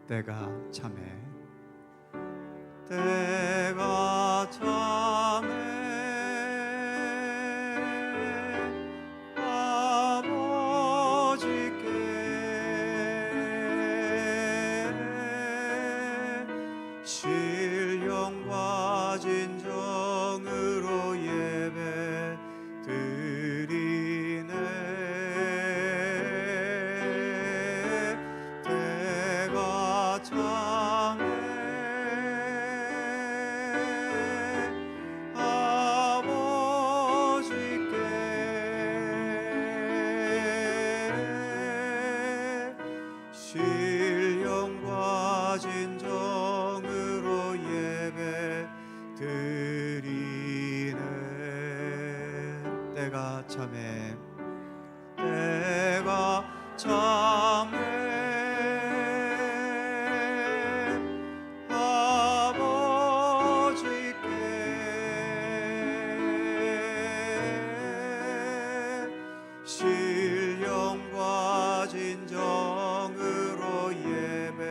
때가 참에 때가 참에 신령과 진정으로 예배 드리네. 때가 참에 아버지께 신령과 진정으로 예배 드리네. 때가 참에 때가 참에 아버지께 신령과 진정으로 예배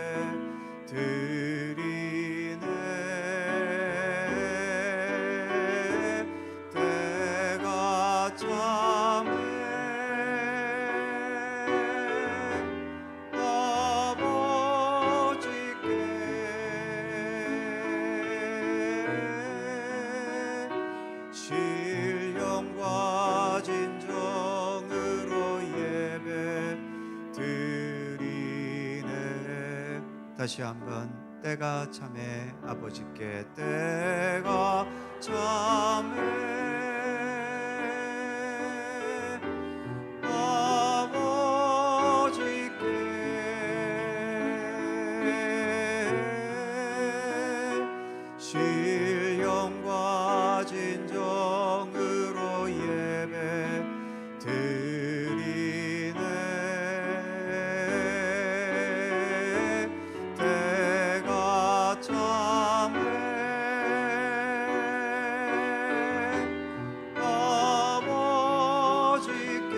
드리네. 때가 참에 아버지께 신령과 진정으로 예배 드리네. 다시 한번 때가 참에 아버지께 때가 참에 아버지께 신령과 진정으로 예배 드리네. 때가 참에 아버지께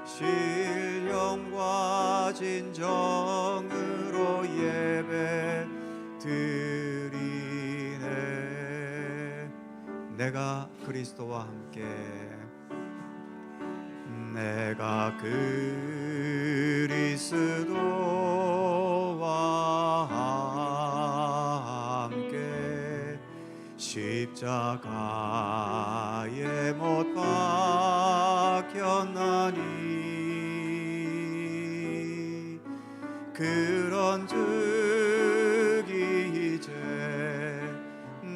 신령과 진정으로 예배 드리네. 내가 그리스도와 함께 내가 그리스도와 함께 십자가에 못 박혔나니 그런즉 이제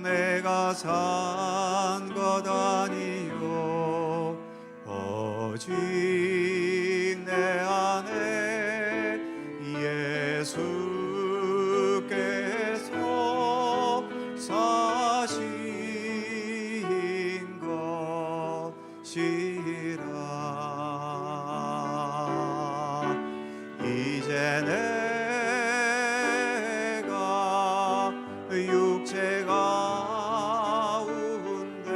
내가 산 것 아니요 오직 내 안에 예수께서 사신 것이라. 이제 내가 육체 가운데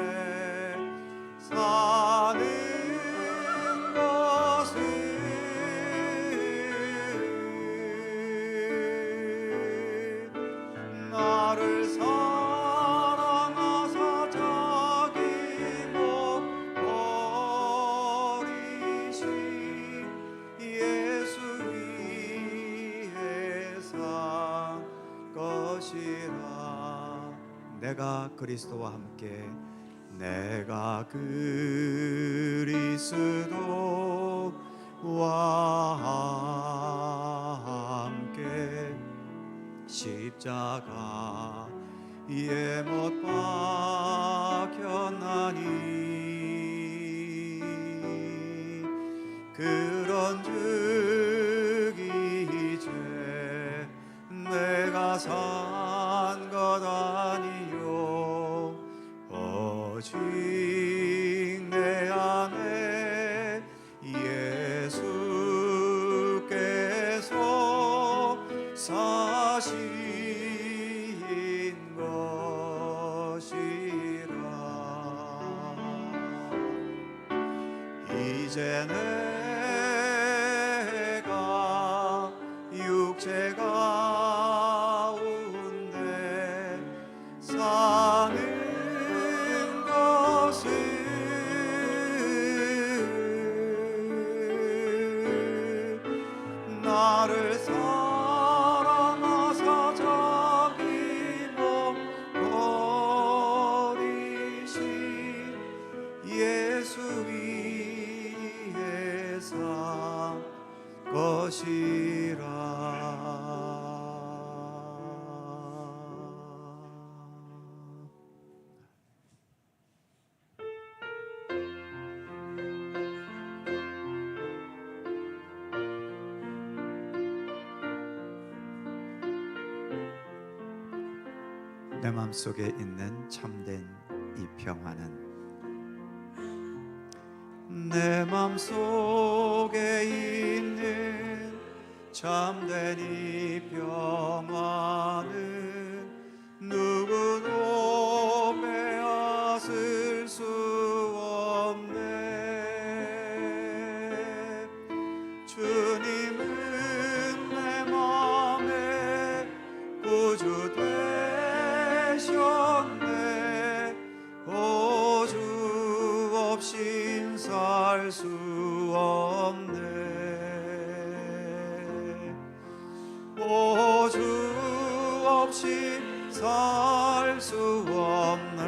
사는 것은 나를 사랑하사 자기 못 버리신 예수 위에 산 것이라. 내가 그리스도와 함께 내가 그리스도와 함께 십자가에 못 박혔나니 그런즉 이제 내가 산 것 아니요 오직 내 안에 예수께서 사신 것이라. 이제 내 맘속에 있는 참된 이 평화는, 내 맘속에 있는 참된 이 평화는 누구도 빼앗을 수 없네. 주님은 내 맘에 구주 되셨네. 주 없인 살 수 없네. 주 없이 살 수 없네.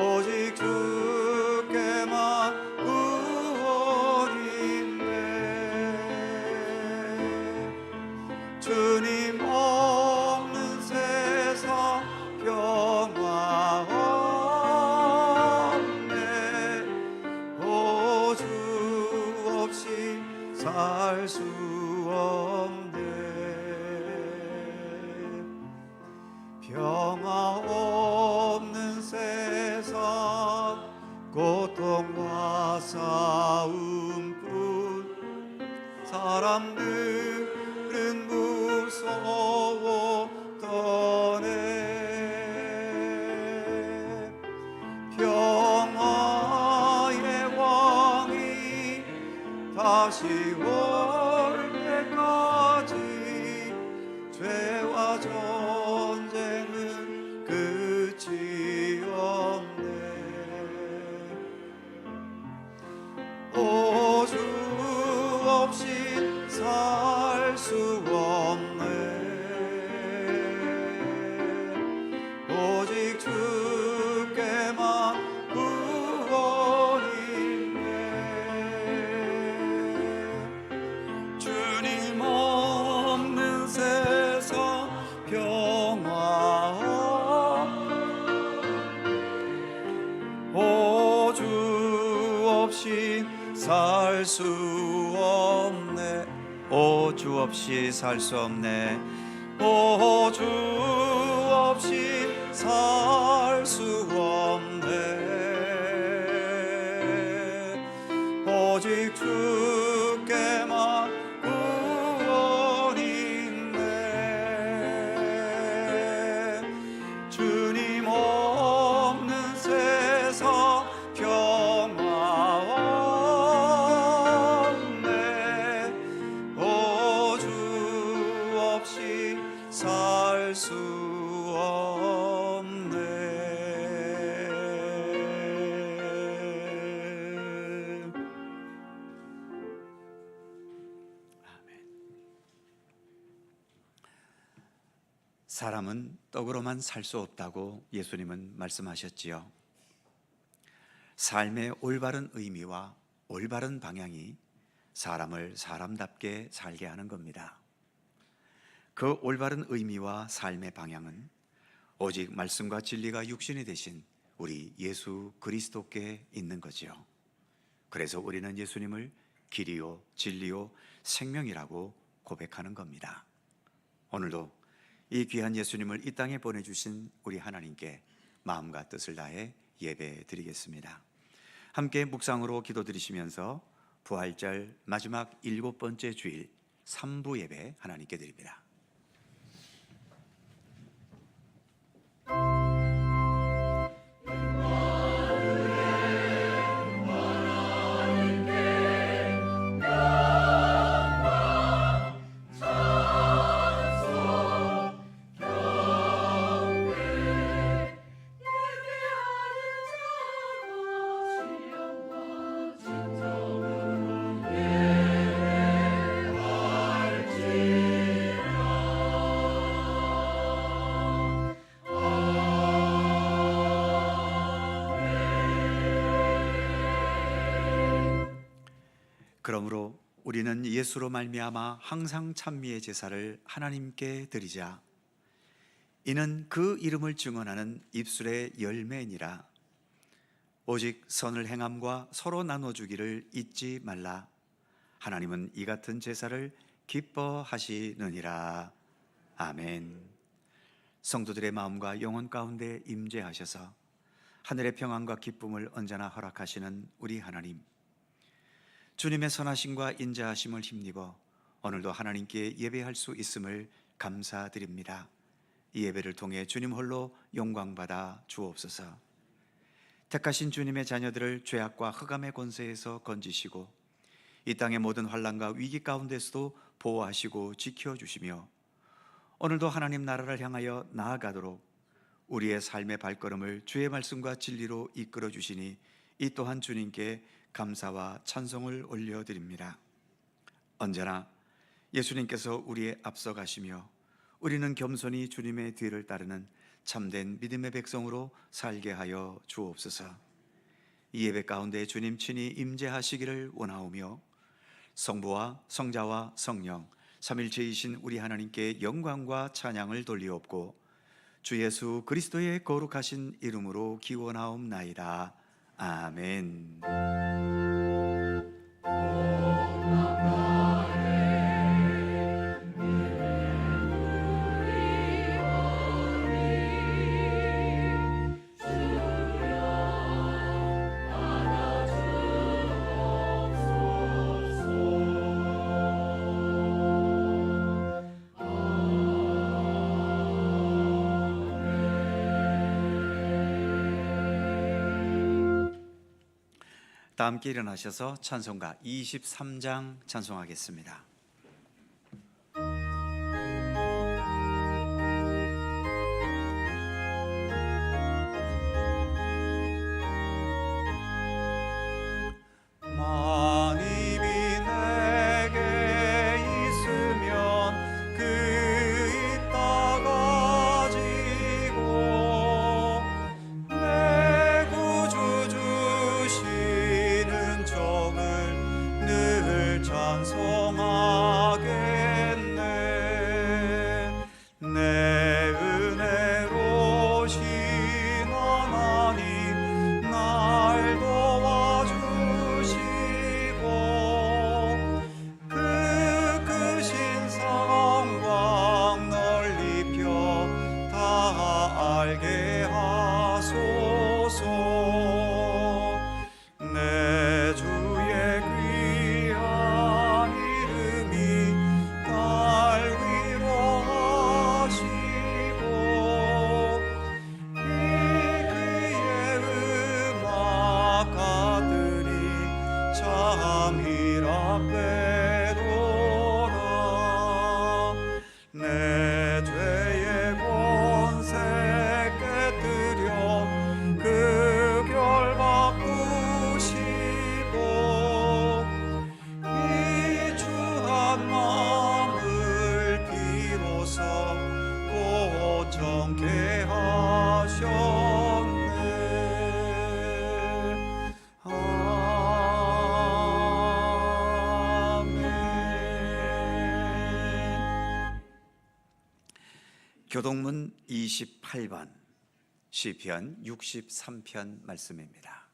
오직 주께만 구원이 있네. 주님 없는 세상 평화 없네. 주 없이 살 수 없네. 평화 없는 세상 고통과 싸움뿐. 사람들은 무서워 떠네. 평화의 왕이 다시 올 때까지 죄와 전쟁은 끝이 없네. 주 없이 살 수 없네. 오직 주께만 구원이 있네. 주님 없는 세상 평화 주 없이 살 수 없네. 주 없이 살 수 없네. 주 없이 살 수 없네. 오직 주께만 구원이 있네. 주님 없는 세상 평화 없네. 주 없이 살 수 없네. 아멘. 사람은 떡으로만 살 수 없다고 예수님은 말씀하셨지요. 삶의 올바른 의미와 올바른 방향이 사람을 사람답게 살게 하는 겁니다. 그 올바른 의미와 삶의 방향은 오직 말씀과 진리가 육신이 되신 우리 예수 그리스도께 있는 거지요. 그래서 우리는 예수님을 길이요 진리요 생명이라고 고백하는 겁니다. 오늘도 이 귀한 예수님을 이 땅에 보내주신 우리 하나님께 마음과 뜻을 다해 예배 드리겠습니다. 함께 묵상으로 기도드리시면서 부활절 마지막 7번째 주일 3부 예배 하나님께 드립니다. 예배할지라 그러므로 우리는 예수로 말미암아 항상 찬미의 제사를 하나님께 드리자. 이는 그 이름을 증언하는 입술의 열매니라. 오직 선을 행함과 서로 나눠주기를 잊지 말라. 하나님은 이 같은 제사를 기뻐하시느니라. 아멘. 성도들의 마음과 영혼 가운데 임재하셔서 하늘의 평안과 기쁨을 언제나 허락하시는 우리 하나님, 주님의 선하심과 인자하심을 힘입어 오늘도 하나님께 예배할 수 있음을 감사드립니다. 이 예배를 통해 주님 홀로 영광받아 주옵소서. 택하신 주님의 자녀들을 죄악과 흑암의 권세에서 건지시고 이 땅의 모든 환난과 위기 가운데서도 보호하시고 지켜주시며 오늘도 하나님 나라를 향하여 나아가도록 우리의 삶의 발걸음을 주의 말씀과 진리로 이끌어 주시니 이 또한 주님께 감사와 찬송을 올려드립니다. 언제나 예수님께서 우리의 앞서가시며 우리는 겸손히 주님의 뒤를 따르는 참된 믿음의 백성으로 살게 하여 주옵소서. 이 예배 가운데 주님 친히 임재하시기를 원하오며 성부와 성자와 성령 삼일체이신 우리 하나님께 영광과 찬양을 돌리옵고 주 예수 그리스도의 거룩하신 이름으로 기원하옵나이다. 아멘. 다 함께 일어나셔서 찬송가 23장 찬송하겠습니다. 교동문 28번 시편 63편 말씀입니다.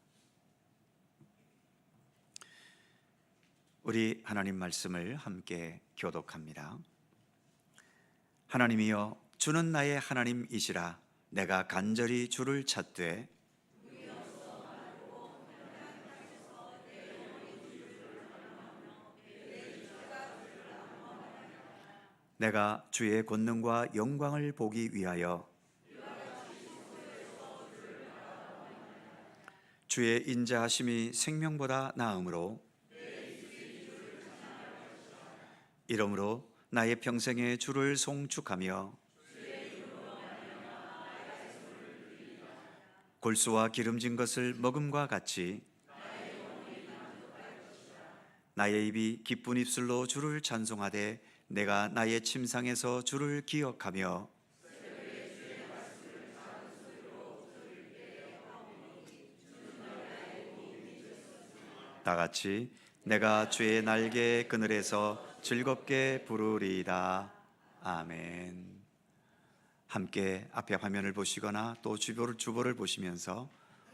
우리 하나님 말씀을 함께 교독합니다. 하나님이여, 주는 나의 하나님이시라. 내가 간절히 주를 찾되 내가 주의 권능과 영광을 보기 위하여 주의 인자하심이 생명보다 나음으로 이러므로 나의 평생에 주를 송축하며 골수와 기름진 것을 먹음과 같이 나의 입이 기쁜 입술로 주를 찬송하되 내가 나의 침상에서 주를 기억하며 다 같이 내가 주의 날개 그늘에서 즐겁게 부르리이다. 아멘. 함께 앞에 화면을 보시거나 또 주보를 보시면서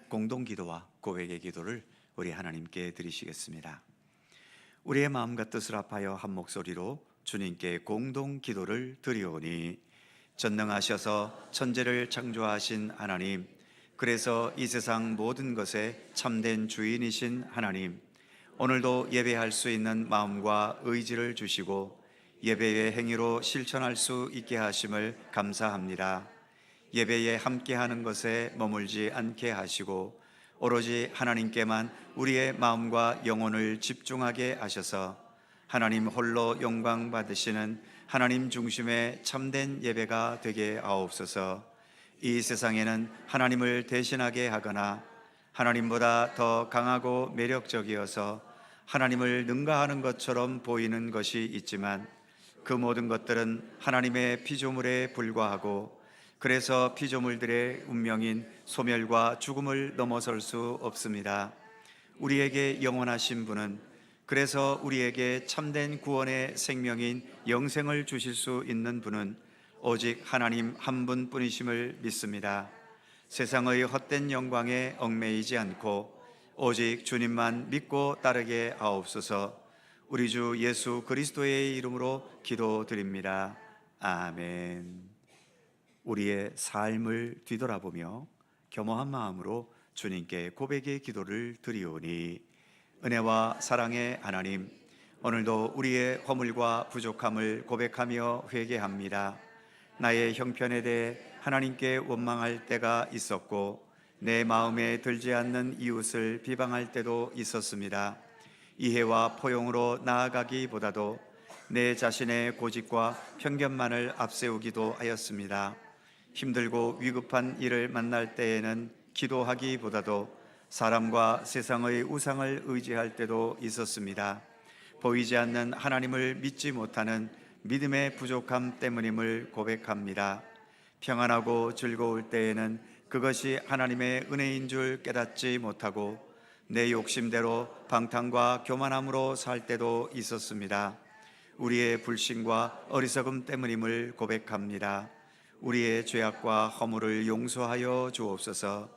공동기도와 고백의 기도를 우리 하나님께 드리시겠습니다. 우리의 마음과 뜻을 합하여 한 목소리로 주님께 공동기도를 드리오니, 전능하셔서 천지를 창조하신 하나님, 그래서 이 세상 모든 것의 참된 주인이신 하나님, 오늘도 예배할 수 있는 마음과 의지를 주시고 예배의 행위로 실천할 수 있게 하심을 감사합니다. 예배에 함께하는 것에 머물지 않게 하시고 오로지 하나님께만 우리의 마음과 영혼을 집중하게 하셔서 하나님 홀로 영광 받으시는 하나님 중심의 참된 예배가 되게 하옵소서. 이 세상에는 하나님을 대신하게 하거나 하나님보다 더 강하고 매력적이어서 하나님을 능가하는 것처럼 보이는 것이 있지만 그 모든 것들은 하나님의 피조물에 불과하고, 그래서 피조물들의 운명인 소멸과 죽음을 넘어설 수 없습니다. 우리에게 영원하신 분은, 그래서 우리에게 참된 구원의 생명인 영생을 주실 수 있는 분은 오직 하나님 한 분뿐이심을 믿습니다. 세상의 헛된 영광에 얽매이지 않고 오직 주님만 믿고 따르게 하옵소서. 우리 주 예수 그리스도의 이름으로 기도드립니다. 아멘. 우리의 삶을 뒤돌아보며 겸허한 마음으로 주님께 고백의 기도를 드리오니, 은혜와 사랑의 하나님, 오늘도 우리의 허물과 부족함을 고백하며 회개합니다. 나의 형편에 대해 하나님께 원망할 때가 있었고 내 마음에 들지 않는 이웃을 비방할 때도 있었습니다. 이해와 포용으로 나아가기보다도 내 자신의 고집과 편견만을 앞세우기도 하였습니다. 힘들고 위급한 일을 만날 때에는 기도하기보다도 사람과 세상의 우상을 의지할 때도 있었습니다. 보이지 않는 하나님을 믿지 못하는 믿음의 부족함 때문임을 고백합니다. 평안하고 즐거울 때에는 그것이 하나님의 은혜인 줄 깨닫지 못하고 내 욕심대로 방탕과 교만함으로 살 때도 있었습니다. 우리의 불신과 어리석음 때문임을 고백합니다. 우리의 죄악과 허물을 용서하여 주옵소서.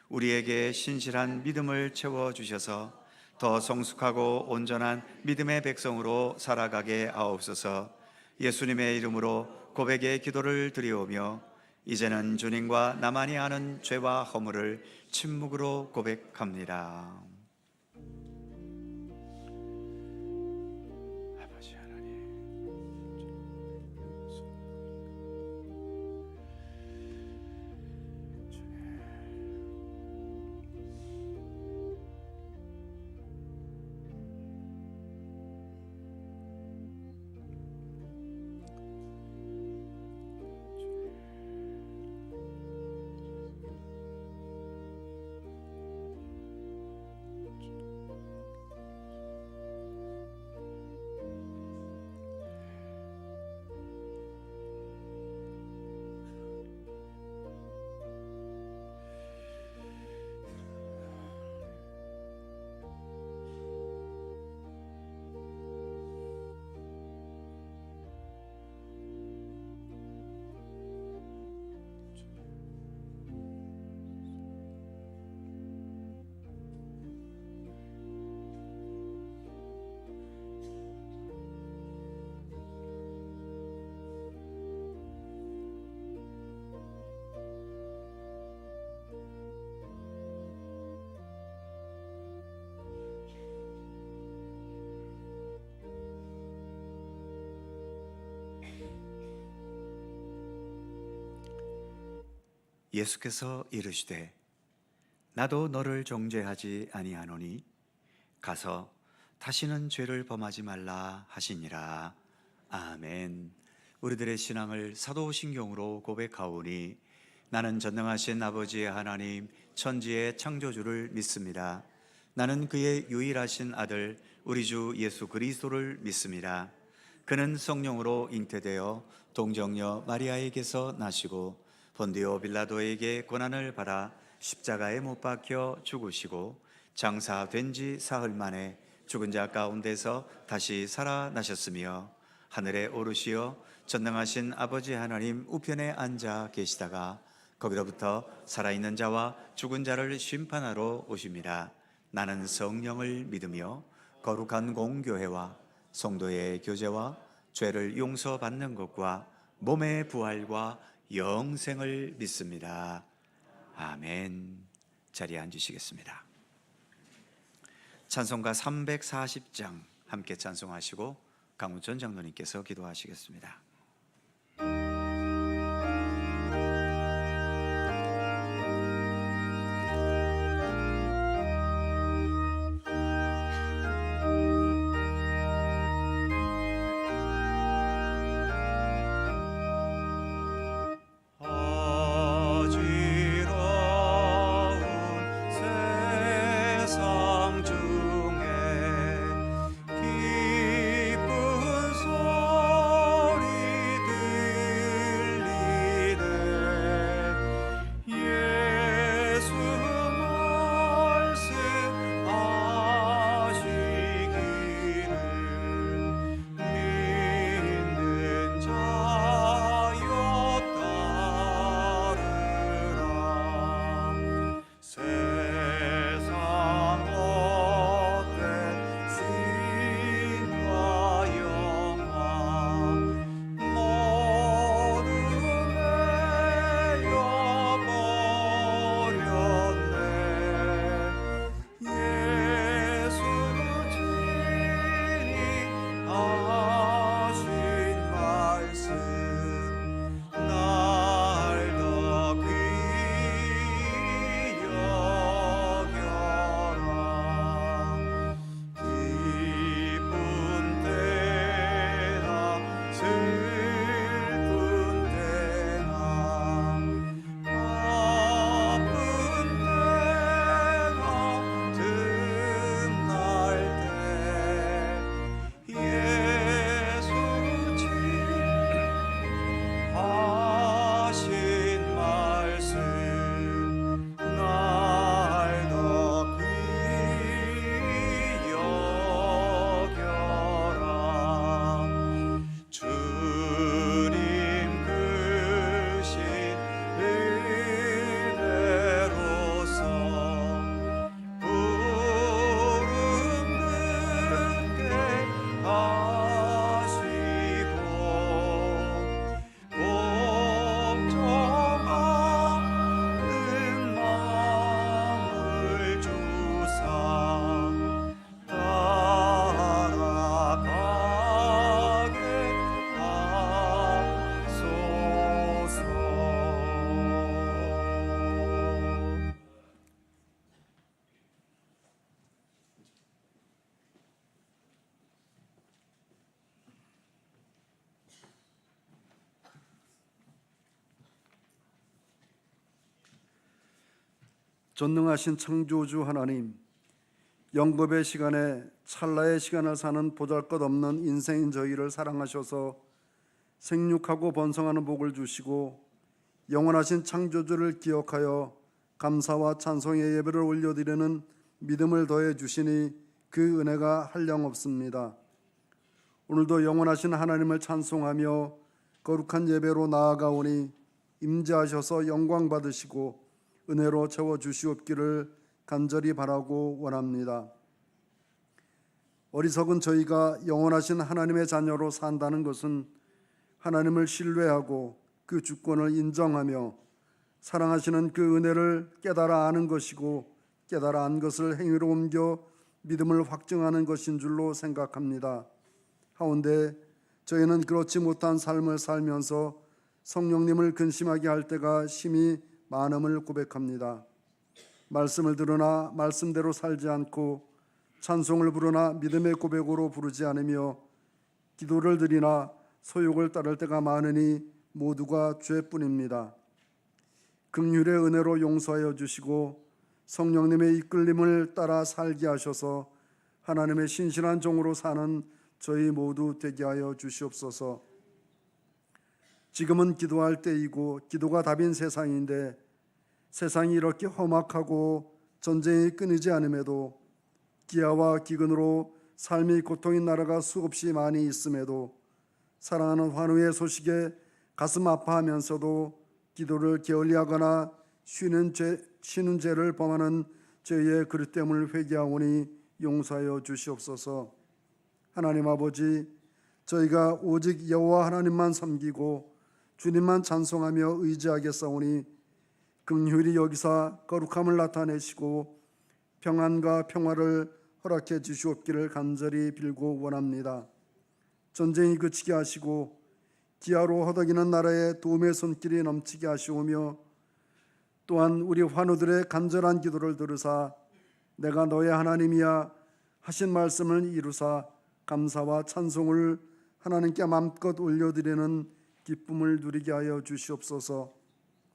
우리에게 신실한 믿음을 채워주셔서 더 성숙하고 온전한 믿음의 백성으로 살아가게 하옵소서. 예수님의 이름으로 고백의 기도를 드리오며 이제는 주님과 나만이 아는 죄와 허물을 침묵으로 고백합니다. 아버지 하나님, 예수께서 이르시되 나도 너를 정죄하지 아니하노니 가서 다시는 죄를 범하지 말라 하시니라. 아멘. 우리들의 신앙을 사도신경으로 고백하오니 나는 전능하신 아버지의 하나님 천지의 창조주를 믿습니다. 나는 그의 유일하신 아들 우리 주 예수 그리스도를 믿습니다. 그는 성령으로 잉태되어 동정녀 마리아에게서 나시고 본디오 빌라도에게 고난을 받아 십자가에 못 박혀 죽으시고 장사된 지 사흘 만에 죽은 자 가운데서 다시 살아나셨으며 하늘에 오르시어 전능하신 아버지 하나님 우편에 앉아 계시다가 거기로부터 살아있는 자와 죽은 자를 심판하러 오십니다. 나는 성령을 믿으며 거룩한 공교회와 성도의 교제와 죄를 용서받는 것과 몸의 부활과 영생을 믿습니다. 아멘. 자리에 앉으시겠습니다. 찬송가 340장 함께 찬송하시고 강우천 장로님께서 기도하시겠습니다. 전능하신 창조주 하나님, 영겁의 시간에 찰나의 시간을 사는 보잘것없는 인생인 저희를 사랑하셔서 생육하고 번성하는 복을 주시고 영원하신 창조주를 기억하여 감사와 찬송의 예배를 올려드리는 믿음을 더해 주시니 그 은혜가 한량없습니다. 오늘도 영원하신 하나님을 찬송하며 거룩한 예배로 나아가오니 임재하셔서 영광 받으시고 은혜로 채워주시옵기를 간절히 바라고 원합니다. 어리석은 저희가 영원하신 하나님의 자녀로 산다는 것은 하나님을 신뢰하고 그 주권을 인정하며 사랑하시는 그 은혜를 깨달아 아는 것이고 깨달아 안 것을 행위로 옮겨 믿음을 확증하는 것인 줄로 생각합니다. 하온데 저희는 그렇지 못한 삶을 살면서 성령님을 근심하게 할 때가 심히 많음을 고백합니다. 말씀을 들으나 말씀대로 살지 않고 찬송을 부르나 믿음의 고백으로 부르지 않으며 기도를 드리나 소욕을 따를 때가 많으니 모두가 죄뿐입니다. 긍휼의 은혜로 용서하여 주시고 성령님의 이끌림을 따라 살게 하셔서 하나님의 신실한 종으로 사는 저희 모두 되게 하여 주시옵소서. 지금은 기도할 때이고 기도가 답인 세상인데 세상이 이렇게 험악하고 전쟁이 끊이지 않음에도 기아와 기근으로 삶이 고통인 나라가 수없이 많이 있음에도 사랑하는 환우의 소식에 가슴 아파하면서도 기도를 게을리하거나 쉬는 죄를 범하는 저희의 그릇됨을 회개하오니 용서하여 주시옵소서. 하나님 아버지, 저희가 오직 여호와 하나님만 섬기고 주님만 찬송하며 의지하겠사오니 긍휼히 여기사 거룩함을 나타내시고 평안과 평화를 허락해 주시옵기를 간절히 빌고 원합니다. 전쟁이 그치게 하시고 기아로 허덕이는 나라에 도움의 손길이 넘치게 하시오며 또한 우리 환우들의 간절한 기도를 들으사 내가 너의 하나님이야 하신 말씀을 이루사 감사와 찬송을 하나님께 마음껏 올려드리는 기쁨을 누리게 하여 주시옵소서.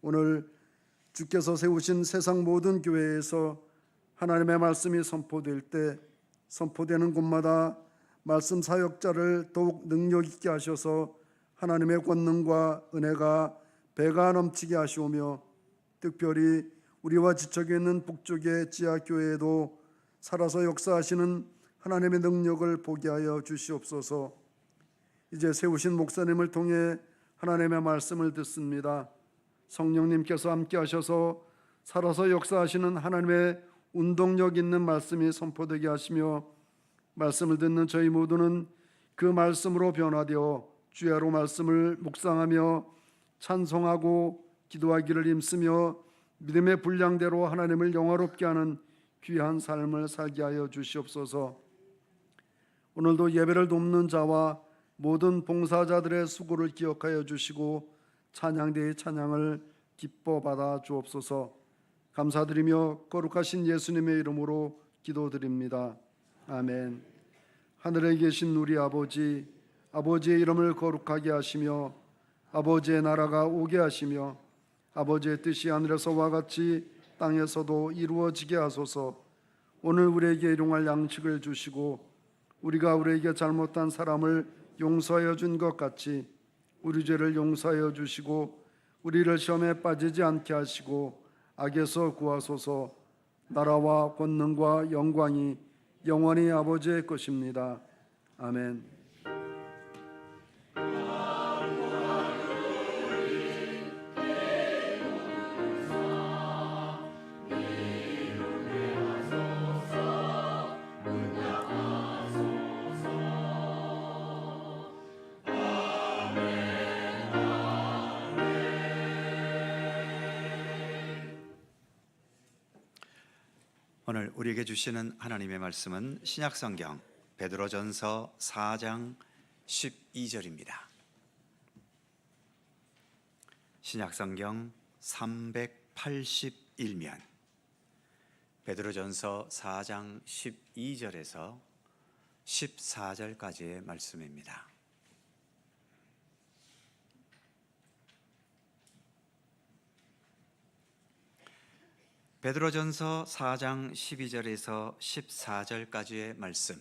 오늘 주께서 세우신 세상 모든 교회에서 하나님의 말씀이 선포될 때 선포되는 곳마다 말씀 사역자를 더욱 능력 있게 하셔서 하나님의 권능과 은혜가 배가 넘치게 하시오며 특별히 우리와 지척에 있는 북쪽의 지하교회에도 살아서 역사하시는 하나님의 능력을 보게 하여 주시옵소서. 이제 세우신 목사님을 통해 하나님의 말씀을 듣습니다. 성령님께서 함께 하셔서 살아서 역사하시는 하나님의 운동력 있는 말씀이 선포되게 하시며 말씀을 듣는 저희 모두는 그 말씀으로 변화되어 주야로 말씀을 묵상하며 찬송하고 기도하기를 힘쓰며 믿음의 분량대로 하나님을 영화롭게 하는 귀한 삶을 살게 하여 주시옵소서. 오늘도 예배를 돕는 자와 모든 봉사자들의 수고를 기억하여 주시고 찬양대의 찬양을 기뻐 받아 주옵소서. 감사드리며 거룩하신 예수님의 이름으로 기도드립니다. 아멘. 하늘에 계신 우리 아버지, 아버지의 이름을 거룩하게 하시며 아버지의 나라가 오게 하시며 아버지의 뜻이 하늘에서와 같이 땅에서도 이루어지게 하소서. 오늘 우리에게 일용할 양식을 주시고 우리가 우리에게 잘못한 사람을 용서하여 준 것 같이 우리 죄를 용서하여 주시고 우리를 시험에 빠지지 않게 하시고 악에서 구하소서. 나라와 권능과 영광이 영원히 아버지의 것입니다. 아멘. 오늘 우리에게 주시는 하나님의 말씀은 신약성경 베드로전서 4장 12절입니다. 신약성경 381면 베드로전서 4장 12절에서 14절까지의 말씀입니다. 베드로전서 4장 12절에서 14절까지의 말씀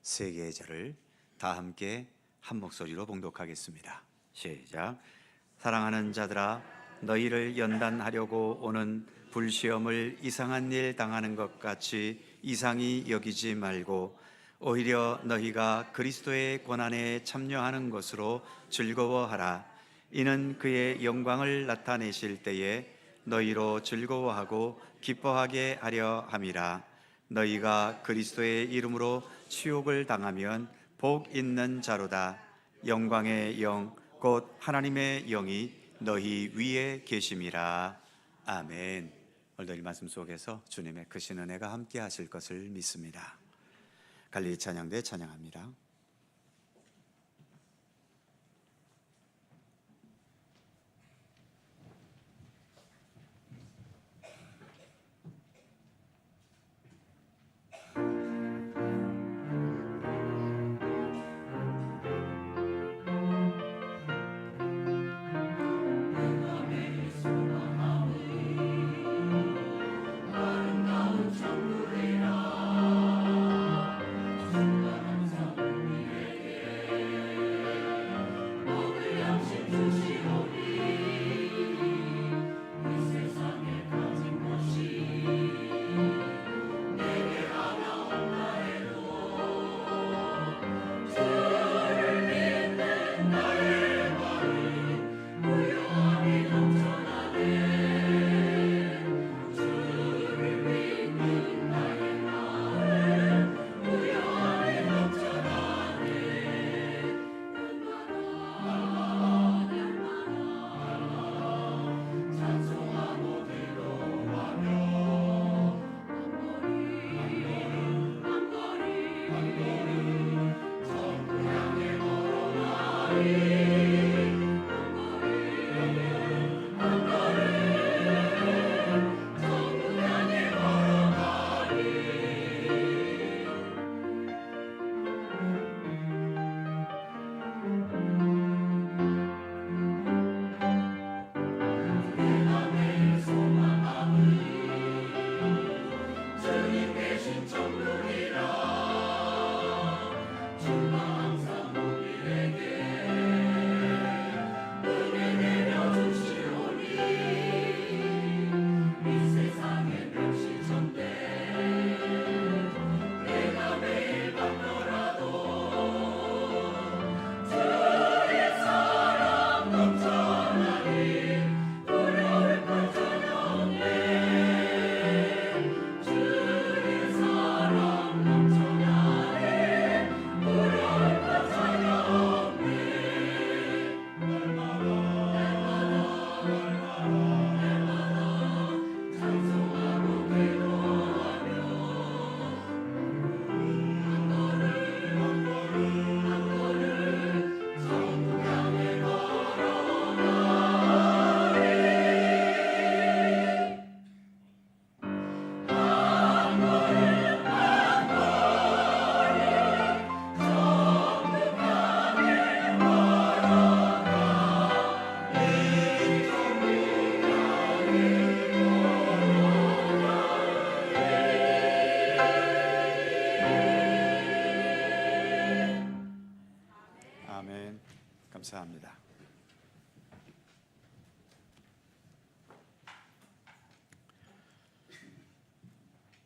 세 개의 절을 다 함께 한 목소리로 봉독하겠습니다. 시작. 사랑하는 자들아, 너희를 연단하려고 오는 불시험을 이상한 일 당하는 것 같이 이상히 여기지 말고 오히려 너희가 그리스도의 고난에 참여하는 것으로 즐거워하라. 이는 그의 영광을 나타내실 때에 너희로 즐거워하고 기뻐하게 하려 함이라. 너희가 그리스도의 이름으로 치욕을 당하면 복 있는 자로다. 영광의 영 곧 하나님의 영이 너희 위에 계심이라. 아멘. 오늘도 이 말씀 속에서 주님의 크신 은혜가 함께 하실 것을 믿습니다. 갈릴리 찬양대 찬양합니다.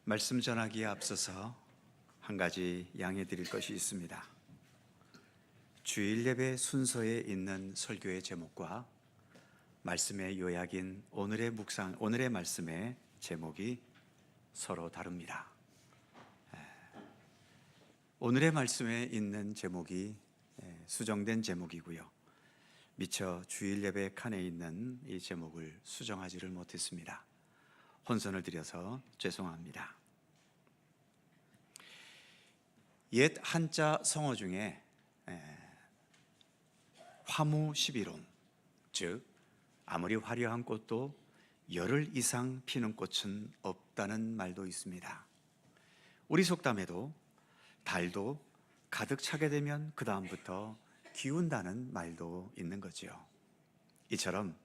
말씀 전하기에 앞서서 한 가지 양해 드릴 것이 있습니다. 주일 예배 순서에 있는 설교의 제목과 말씀의 요약인 오늘의 말씀의 제목이 서로 다릅니다. 오늘의 말씀에 있는 제목이 수정된 제목이고요. 미처 주일 예배 칸에 있는 이 제목을 수정하지를 못했습니다. 혼선을 드려서 죄송합니다. 옛 한자 성어 중에 화무십이론, 즉 아무리 화려한 꽃도 열흘 이상 피는 꽃은 없다는 말도 있습니다. 우리 속담에도 달도 가득 차게 되면 그 다음부터 기운다는 말도 있는 거죠. 이처럼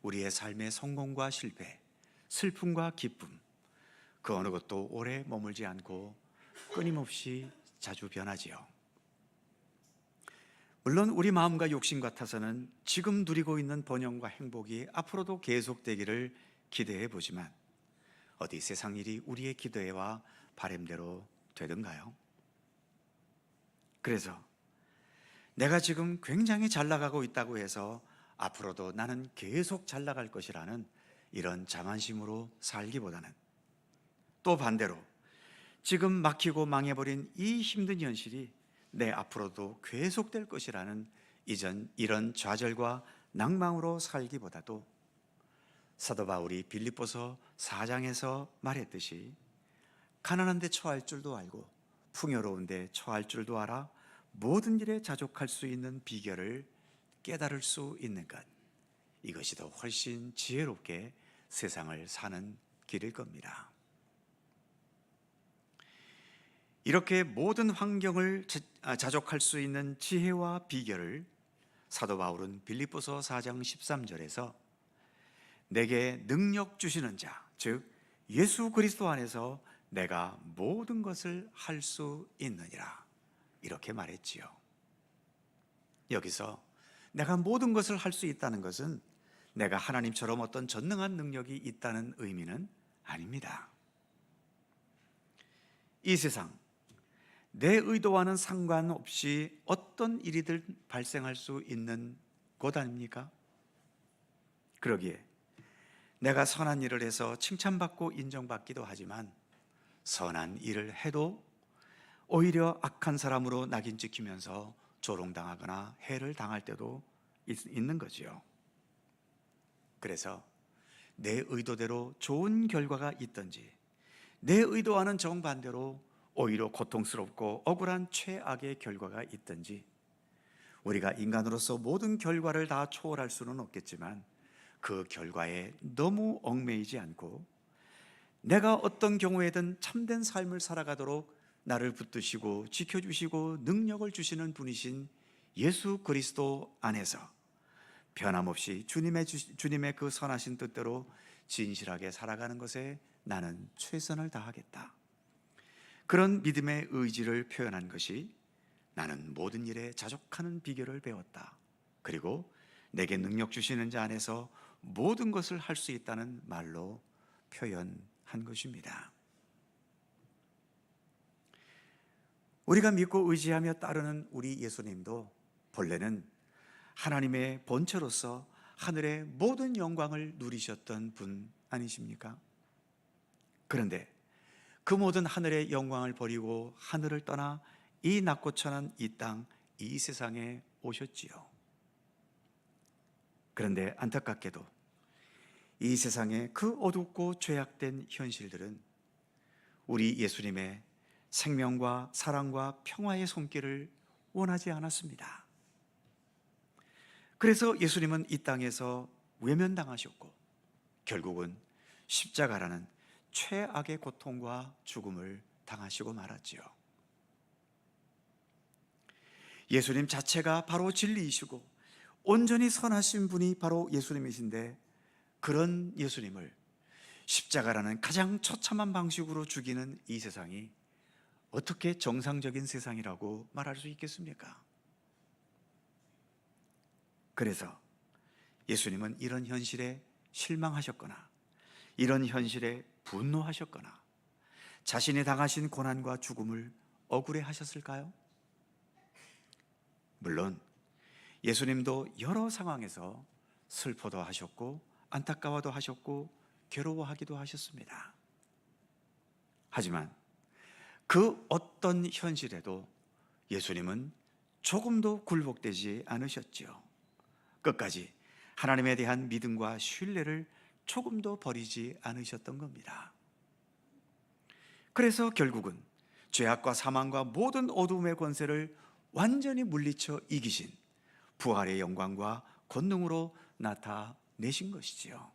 우리의 삶의 성공과 실패, 슬픔과 기쁨, 그 어느 것도 오래 머물지 않고 끊임없이 자주 변하지요. 물론 우리 마음과 욕심 같아서는 지금 누리고 있는 번영과 행복이 앞으로도 계속되기를 기대해 보지만 어디 세상 일이 우리의 기대와 바람대로 되던가요? 그래서 내가 지금 굉장히 잘 나가고 있다고 해서 앞으로도 나는 계속 잘 나갈 것이라는 이런 자만심으로 살기보다는, 또 반대로 지금 막히고 망해버린 이 힘든 현실이 내 앞으로도 계속될 것이라는 이런 좌절과 낭망으로 살기보다도 사도 바울이 빌립보서 4장에서 말했듯이 가난한 데 처할 줄도 알고 풍요로운 데 처할 줄도 알아 모든 일에 자족할 수 있는 비결을 깨달을 수 있는 것, 이것이 더 훨씬 지혜롭게 세상을 사는 길일 겁니다. 이렇게 모든 환경을 자족할 수 있는 지혜와 비결을 사도 바울은 빌립보서 4장 13절에서 내게 능력 주시는 자, 즉 예수 그리스도 안에서 내가 모든 것을 할 수 있느니라, 이렇게 말했지요. 여기서 내가 모든 것을 할 수 있다는 것은 내가 하나님처럼 어떤 전능한 능력이 있다는 의미는 아닙니다. 이 세상 내 의도와는 상관없이 어떤 일이든 발생할 수 있는 곳 아닙니까? 그러기에 내가 선한 일을 해서 칭찬받고 인정받기도 하지만 선한 일을 해도 오히려 악한 사람으로 낙인 찍히면서 조롱당하거나 해를 당할 때도 있는 거지요. 그래서 내 의도대로 좋은 결과가 있든지 내 의도와는 정반대로 오히려 고통스럽고 억울한 최악의 결과가 있든지, 우리가 인간으로서 모든 결과를 다 초월할 수는 없겠지만 그 결과에 너무 얽매이지 않고 내가 어떤 경우에든 참된 삶을 살아가도록 나를 붙드시고 지켜주시고 능력을 주시는 분이신 예수 그리스도 안에서 변함없이 주님의 그 선하신 뜻대로 진실하게 살아가는 것에 나는 최선을 다하겠다, 그런 믿음의 의지를 표현한 것이 나는 모든 일에 자족하는 비결을 배웠다, 그리고 내게 능력 주시는 자 안에서 모든 것을 할 수 있다는 말로 표현한 것입니다. 우리가 믿고 의지하며 따르는 우리 예수님도 본래는 하나님의 본체로서 하늘의 모든 영광을 누리셨던 분 아니십니까? 그런데 그 모든 하늘의 영광을 버리고 하늘을 떠나 이 낮고 천한 이 땅, 이 세상에 오셨지요. 그런데 안타깝게도 이 세상의 그 어둡고 죄악된 현실들은 우리 예수님의 생명과 사랑과 평화의 손길을 원하지 않았습니다. 그래서 예수님은 이 땅에서 외면당하셨고 결국은 십자가라는 최악의 고통과 죽음을 당하시고 말았지요. 예수님 자체가 바로 진리이시고 온전히 선하신 분이 바로 예수님이신데, 그런 예수님을 십자가라는 가장 처참한 방식으로 죽이는 이 세상이 어떻게 정상적인 세상이라고 말할 수 있겠습니까? 그래서 예수님은 이런 현실에 실망하셨거나 이런 현실에 분노하셨거나 자신이 당하신 고난과 죽음을 억울해 하셨을까요? 물론 예수님도 여러 상황에서 슬퍼도 하셨고 안타까워도 하셨고 괴로워하기도 하셨습니다. 하지만 그 어떤 현실에도 예수님은 조금도 굴복되지 않으셨지요. 끝까지 하나님에 대한 믿음과 신뢰를 조금도 버리지 않으셨던 겁니다. 그래서 결국은 죄악과 사망과 모든 어두움의 권세를 완전히 물리쳐 이기신 부활의 영광과 권능으로 나타내신 것이지요.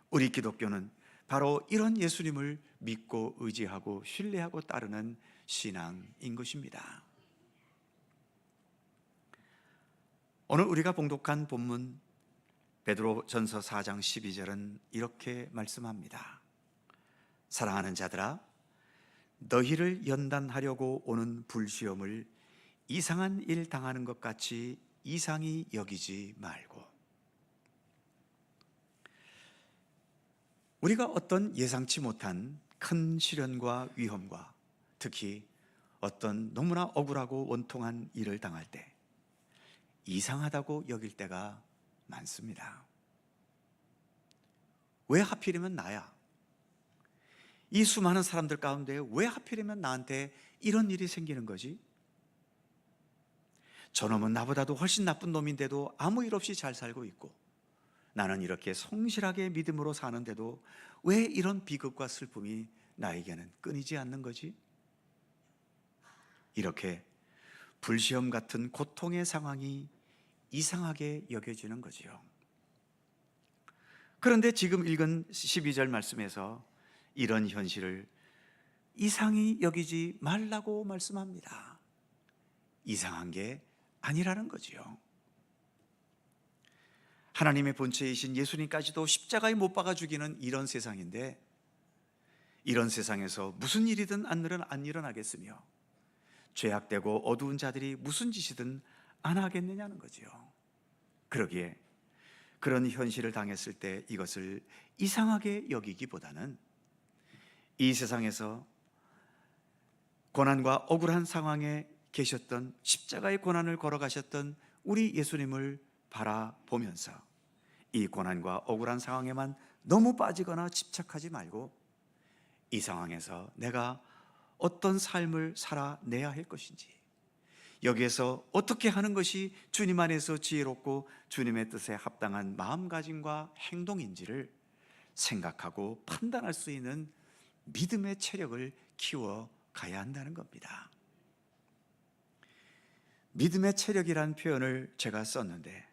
우리 기독교는 바로 이런 예수님을 믿고 의지하고 신뢰하고 따르는 신앙인 것입니다. 오늘 우리가 봉독한 본문 베드로전서 4장 12절은 이렇게 말씀합니다. 사랑하는 자들아, 너희를 연단하려고 오는 불시험을 이상한 일 당하는 것 같이 이상히 여기지 말고. 우리가 어떤 예상치 못한 큰 시련과 위험과 특히 어떤 너무나 억울하고 원통한 일을 당할 때 이상하다고 여길 때가 많습니다. 왜 하필이면 나야? 이 수많은 사람들 가운데 왜 하필이면 나한테 이런 일이 생기는 거지? 저놈은 나보다도 훨씬 나쁜 놈인데도 아무 일 없이 잘 살고 있고 나는 이렇게 성실하게 믿음으로 사는데도 왜 이런 비극과 슬픔이 나에게는 끊이지 않는 거지? 이렇게 불시험 같은 고통의 상황이 이상하게 여겨지는 거지요. 그런데 지금 읽은 12절 말씀에서 이런 현실을 이상히 여기지 말라고 말씀합니다. 이상한 게 아니라는 거지요. 하나님의 본체이신 예수님까지도 십자가에 못 박아 죽이는 이런 세상인데 이런 세상에서 무슨 일이든 안 일어나겠으며 죄악되고 어두운 자들이 무슨 짓이든 안 하겠느냐는 거지요. 그러기에 그런 현실을 당했을 때 이것을 이상하게 여기기보다는 이 세상에서 고난과 억울한 상황에 계셨던 십자가의 고난을 걸어가셨던 우리 예수님을 바라보면서 이 고난과 억울한 상황에만 너무 빠지거나 집착하지 말고 이 상황에서 내가 어떤 삶을 살아내야 할 것인지, 여기에서 어떻게 하는 것이 주님 안에서 지혜롭고 주님의 뜻에 합당한 마음가짐과 행동인지를 생각하고 판단할 수 있는 믿음의 체력을 키워가야 한다는 겁니다. 믿음의 체력이란 표현을 제가 썼는데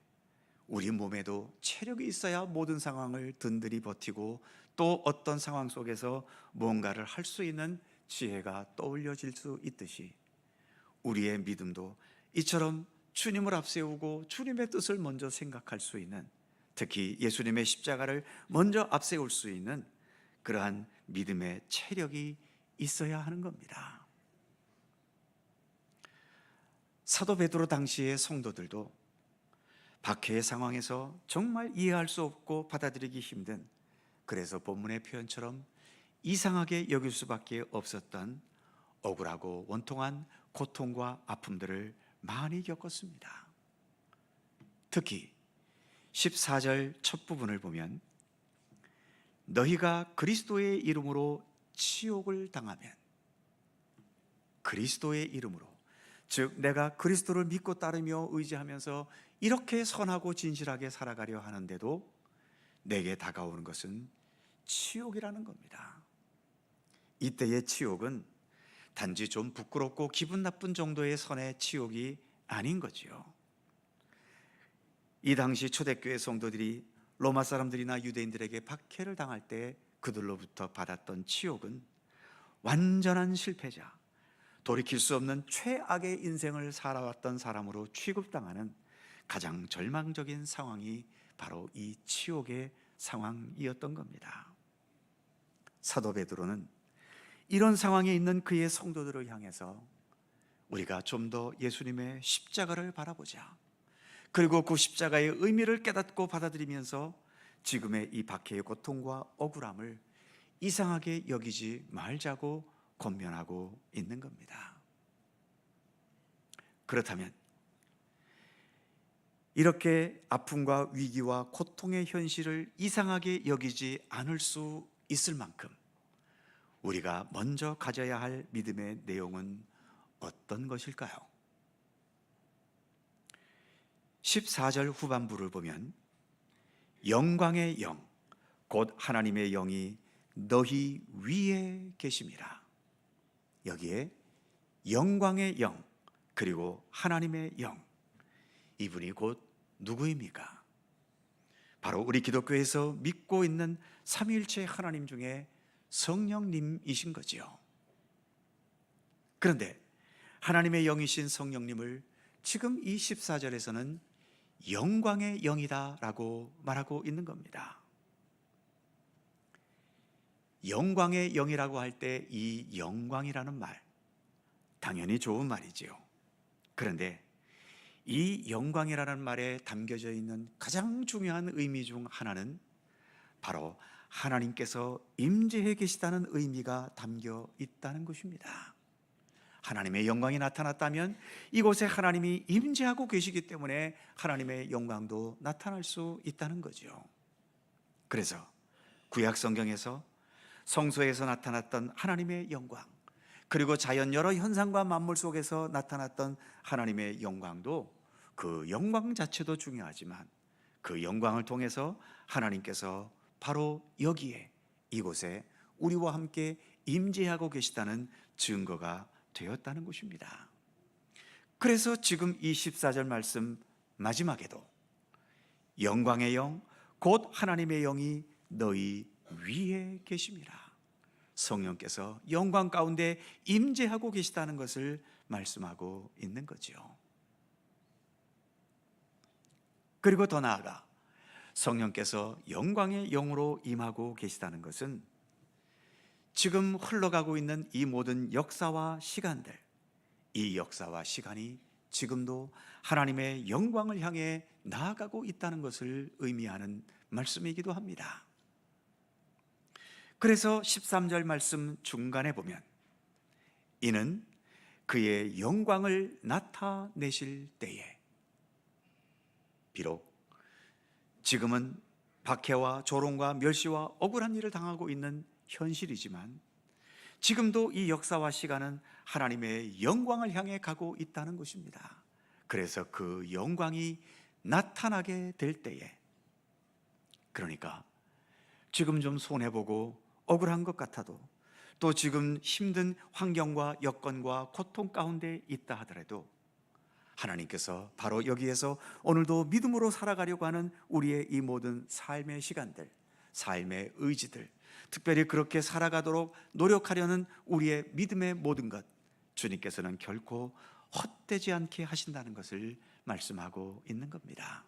우리 몸에도 체력이 있어야 모든 상황을 든든히 버티고 또 어떤 상황 속에서 무언가를 할 수 있는 지혜가 떠올려질 수 있듯이 우리의 믿음도 이처럼 주님을 앞세우고 주님의 뜻을 먼저 생각할 수 있는, 특히 예수님의 십자가를 먼저 앞세울 수 있는 그러한 믿음의 체력이 있어야 하는 겁니다. 사도 베드로 당시의 성도들도 박해의 상황에서 정말 이해할 수 없고 받아들이기 힘든, 그래서 본문의 표현처럼 이상하게 여길 수밖에 없었던 억울하고 원통한 고통과 아픔들을 많이 겪었습니다. 특히 14절 첫 부분을 보면 너희가 그리스도의 이름으로 치욕을 당하면, 그리스도의 이름으로, 즉 내가 그리스도를 믿고 따르며 의지하면서 이렇게 선하고 진실하게 살아가려 하는데도 내게 다가오는 것은 치욕이라는 겁니다. 이때의 치욕은 단지 좀 부끄럽고 기분 나쁜 정도의 선의 치욕이 아닌 거지요. 이 당시 초대교회 성도들이 로마 사람들이나 유대인들에게 박해를 당할 때 그들로부터 받았던 치욕은 완전한 실패자, 돌이킬 수 없는 최악의 인생을 살아왔던 사람으로 취급당하는 가장 절망적인 상황이 바로 이 치욕의 상황이었던 겁니다. 사도 베드로는 이런 상황에 있는 그의 성도들을 향해서 우리가 좀 더 예수님의 십자가를 바라보자, 그리고 그 십자가의 의미를 깨닫고 받아들이면서 지금의 이 박해의 고통과 억울함을 이상하게 여기지 말자고 권면하고 있는 겁니다. 그렇다면 이렇게 아픔과 위기와 고통의 현실을 이상하게 여기지 않을 수 있을 만큼 우리가 먼저 가져야 할 믿음의 내용은 어떤 것일까요? 14절 후반부를 보면 영광의 영, 곧 하나님의 영이 너희 위에 계심이라. 여기에 영광의 영 그리고 하나님의 영, 이분이 곧 누구입니까? 바로 우리 기독교에서 믿고 있는 삼위일체 하나님 중에 성령님이신 거지요. 그런데 하나님의 영이신 성령님을 지금 이 14절에서는 영광의 영이다라고 말하고 있는 겁니다. 영광의 영이라고 할 때 이 영광이라는 말, 당연히 좋은 말이지요. 그런데 이 영광이라는 말에 담겨져 있는 가장 중요한 의미 중 하나는 바로 하나님께서 임재해 계시다는 의미가 담겨 있다는 것입니다. 하나님의 영광이 나타났다면 이곳에 하나님이 임재하고 계시기 때문에 하나님의 영광도 나타날 수 있다는 거죠. 그래서 구약 성경에서 성소에서 나타났던 하나님의 영광, 그리고 자연 여러 현상과 만물 속에서 나타났던 하나님의 영광도 그 영광 자체도 중요하지만 그 영광을 통해서 하나님께서 바로 여기에 이곳에 우리와 함께 임재하고 계시다는 증거가 되었다는 것입니다. 그래서 지금 이 14절 말씀 마지막에도 영광의 영 곧 하나님의 영이 너희 위에 계심이라, 성령께서 영광 가운데 임재하고 계시다는 것을 말씀하고 있는 거죠. 그리고 더 나아가 성령께서 영광의 영으로 임하고 계시다는 것은 지금 흘러가고 있는 이 모든 역사와 시간들, 이 역사와 시간이 지금도 하나님의 영광을 향해 나아가고 있다는 것을 의미하는 말씀이기도 합니다. 그래서 13절 말씀 중간에 보면 이는 그의 영광을 나타내실 때에, 비록 지금은 박해와 조롱과 멸시와 억울한 일을 당하고 있는 현실이지만 지금도 이 역사와 시간은 하나님의 영광을 향해 가고 있다는 것입니다. 그래서 그 영광이 나타나게 될 때에, 그러니까 지금 좀 손해보고 억울한 것 같아도, 또 지금 힘든 환경과 여건과 고통 가운데 있다 하더라도 하나님께서 바로 여기에서 오늘도 믿음으로 살아가려고 하는 우리의 이 모든 삶의 시간들, 삶의 의지들, 특별히 그렇게 살아가도록 노력하려는 우리의 믿음의 모든 것, 주님께서는 결코 헛되지 않게 하신다는 것을 말씀하고 있는 겁니다.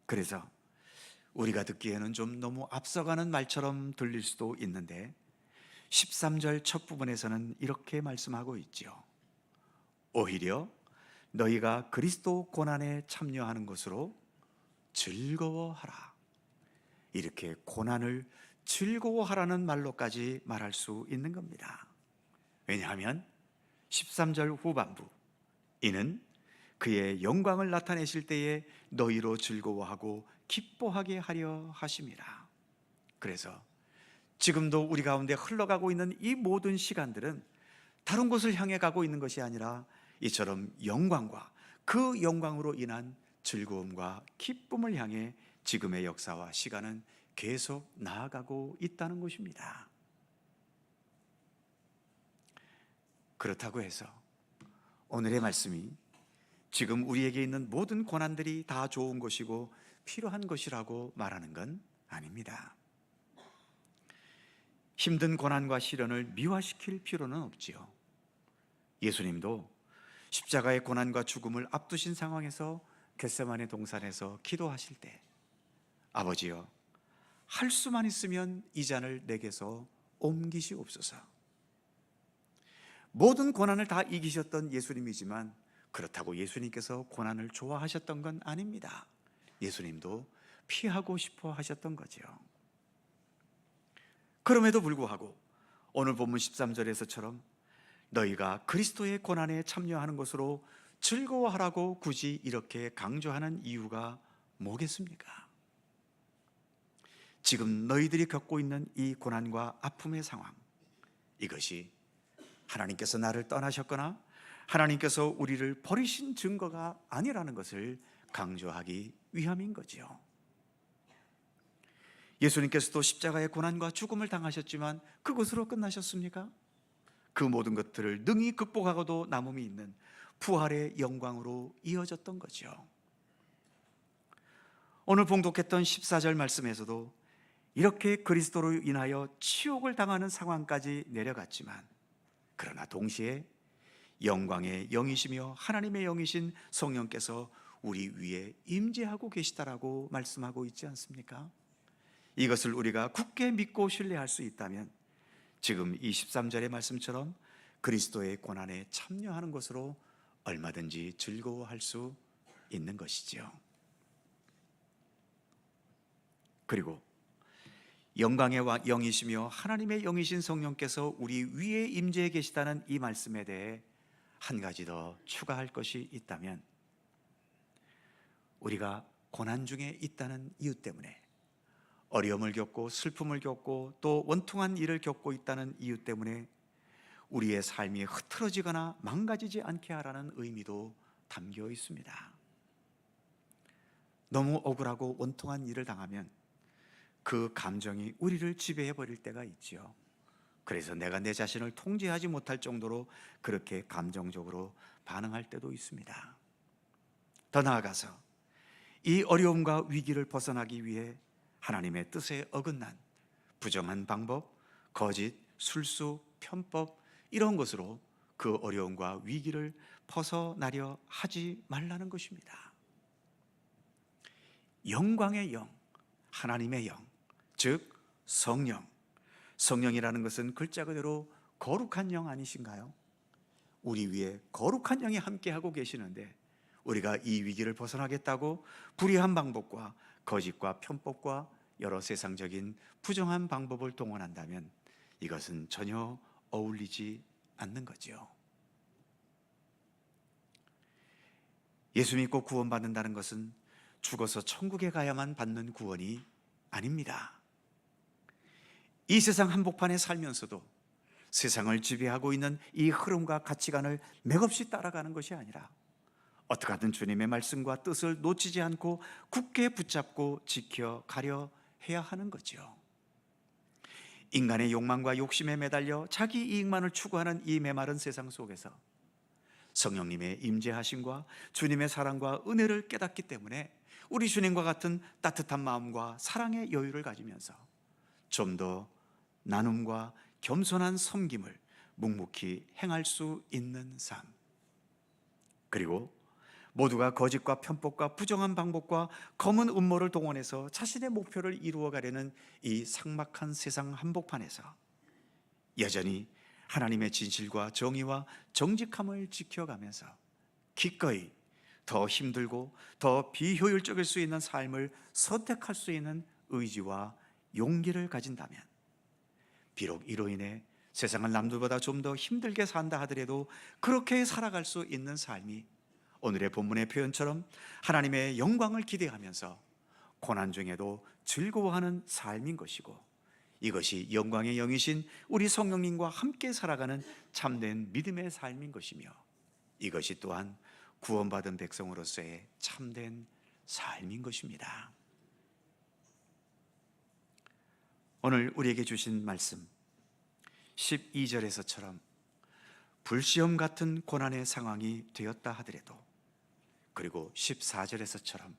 그래서 우리가 듣기에는 좀 너무 앞서가는 말처럼 들릴 수도 있는데 13절 첫 부분에서는 이렇게 말씀하고 있죠. 오히려 너희가 그리스도 고난에 참여하는 것으로 즐거워하라. 이렇게 고난을 즐거워하라는 말로까지 말할 수 있는 겁니다. 왜냐하면 13절 후반부, 이는 그의 영광을 나타내실 때에 너희로 즐거워하고 기뻐하게 하려 하심이라. 그래서 지금도 우리 가운데 흘러가고 있는 이 모든 시간들은 다른 곳을 향해 가고 있는 것이 아니라 이처럼 영광과 그 영광으로 인한 즐거움과 기쁨을 향해 지금의 역사와 시간은 계속 나아가고 있다는 것입니다. 그렇다고 해서 오늘의 말씀이 지금 우리에게 있는 모든 고난들이 다 좋은 것이고 필요한 것이라고 말하는 건 아닙니다. 힘든 고난과 시련을 미화시킬 필요는 없지요. 예수님도 십자가의 고난과 죽음을 앞두신 상황에서 겟세마네 동산에서 기도하실 때, 아버지여, 할 수만 있으면 이 잔을 내게서 옮기시옵소서. 모든 고난을 다 이기셨던 예수님이지만 그렇다고 예수님께서 고난을 좋아하셨던 건 아닙니다. 예수님도 피하고 싶어 하셨던 거죠. 그럼에도 불구하고 오늘 본문 13절에서처럼 너희가 그리스도의 고난에 참여하는 것으로 즐거워하라고 굳이 이렇게 강조하는 이유가 뭐겠습니까? 지금 너희들이 겪고 있는 이 고난과 아픔의 상황, 이것이 하나님께서 나를 떠나셨거나 하나님께서 우리를 버리신 증거가 아니라는 것을 강조하기 위함인 거지요. 예수님께서도 십자가의 고난과 죽음을 당하셨지만 그것으로 끝나셨습니까? 그 모든 것들을 능히 극복하고도 남음이 있는 부활의 영광으로 이어졌던 거죠. 오늘 봉독했던 14절 말씀에서도 이렇게 그리스도로 인하여 치욕을 당하는 상황까지 내려갔지만, 그러나 동시에 영광의 영이시며 하나님의 영이신 성령께서 우리 위에 임재하고 계시다라고 말씀하고 있지 않습니까? 이것을 우리가 굳게 믿고 신뢰할 수 있다면 지금 이 13절의 말씀처럼 그리스도의 고난에 참여하는 것으로 얼마든지 즐거워할 수 있는 것이지요. 그리고 영광의 영이시며 하나님의 영이신 성령께서 우리 위에 임재해 계시다는 이 말씀에 대해 한 가지 더 추가할 것이 있다면, 우리가 고난 중에 있다는 이유 때문에, 어려움을 겪고 슬픔을 겪고 또 원통한 일을 겪고 있다는 이유 때문에 우리의 삶이 흐트러지거나 망가지지 않게 하라는 의미도 담겨 있습니다. 너무 억울하고 원통한 일을 당하면 그 감정이 우리를 지배해 버릴 때가 있지요. 그래서 내가 내 자신을 통제하지 못할 정도로 그렇게 감정적으로 반응할 때도 있습니다. 더 나아가서 이 어려움과 위기를 벗어나기 위해 하나님의 뜻에 어긋난 부정한 방법, 거짓, 술수, 편법, 이런 것으로 그 어려움과 위기를 벗어나려 하지 말라는 것입니다. 영광의 영, 하나님의 영, 즉 성령, 성령이라는 것은 글자 그대로 거룩한 영 아니신가요? 우리 위에 거룩한 영이 함께하고 계시는데 우리가 이 위기를 벗어나겠다고 불의한 방법과 거짓과 편법과 여러 세상적인 부정한 방법을 동원한다면 이것은 전혀 어울리지 않는 거지요. 예수 믿고 구원받는다는 것은 죽어서 천국에 가야만 받는 구원이 아닙니다. 이 세상 한복판에 살면서도 세상을 지배하고 있는 이 흐름과 가치관을 맥없이 따라가는 것이 아니라 어떻게 하든 주님의 말씀과 뜻을 놓치지 않고 굳게 붙잡고 지켜가려 해야 하는 거죠. 인간의 욕망과 욕심에 매달려 자기 이익만을 추구하는 이 메마른 세상 속에서 성령님의 임재하심과 주님의 사랑과 은혜를 깨닫기 때문에 우리 주님과 같은 따뜻한 마음과 사랑의 여유를 가지면서 좀 더 나눔과 겸손한 섬김을 묵묵히 행할 수 있는 삶, 그리고 모두가 거짓과 편법과 부정한 방법과 검은 음모를 동원해서 자신의 목표를 이루어가려는 이 삭막한 세상 한복판에서 여전히 하나님의 진실과 정의와 정직함을 지켜가면서 기꺼이 더 힘들고 더 비효율적일 수 있는 삶을 선택할 수 있는 의지와 용기를 가진다면, 비록 이로 인해 세상을 남들보다 좀 더 힘들게 산다 하더라도 그렇게 살아갈 수 있는 삶이 오늘의 본문의 표현처럼 하나님의 영광을 기대하면서 고난 중에도 즐거워하는 삶인 것이고, 이것이 영광의 영이신 우리 성령님과 함께 살아가는 참된 믿음의 삶인 것이며, 이것이 또한 구원받은 백성으로서의 참된 삶인 것입니다. 오늘 우리에게 주신 말씀 12절에서처럼 불시험 같은 고난의 상황이 되었다 하더라도, 그리고 14절에서처럼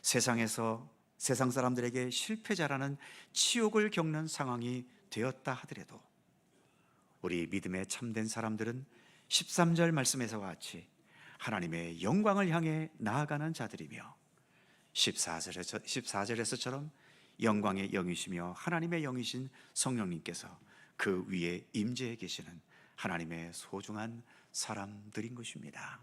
세상에서 세상 사람들에게 실패자라는 치욕을 겪는 상황이 되었다 하더라도 우리 믿음의 참된 사람들은 13절 말씀에서와 같이 하나님의 영광을 향해 나아가는 자들이며 14절에서처럼 영광의 영이시며 하나님의 영이신 성령님께서 그 위에 임재해 계시는 하나님의 소중한 사람들인 것입니다.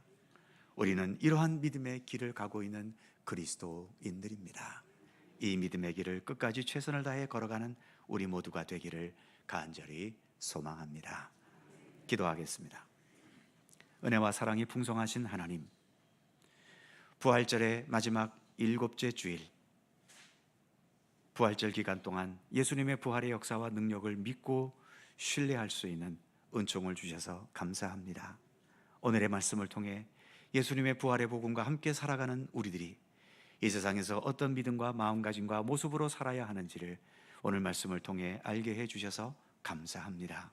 우리는 이러한 믿음의 길을 가고 있는 그리스도인들입니다. 이 믿음의 길을 끝까지 최선을 다해 걸어가는 우리 모두가 되기를 간절히 소망합니다. 기도하겠습니다. 은혜와 사랑이 풍성하신 하나님, 부활절의 마지막 7째 주일, 부활절 기간 동안 예수님의 부활의 역사와 능력을 믿고 신뢰할 수 있는 은총을 주셔서 감사합니다. 오늘의 말씀을 통해 예수님의 부활의 복음과 함께 살아가는 우리들이 이 세상에서 어떤 믿음과 마음가짐과 모습으로 살아야 하는지를 오늘 말씀을 통해 알게 해주셔서 감사합니다.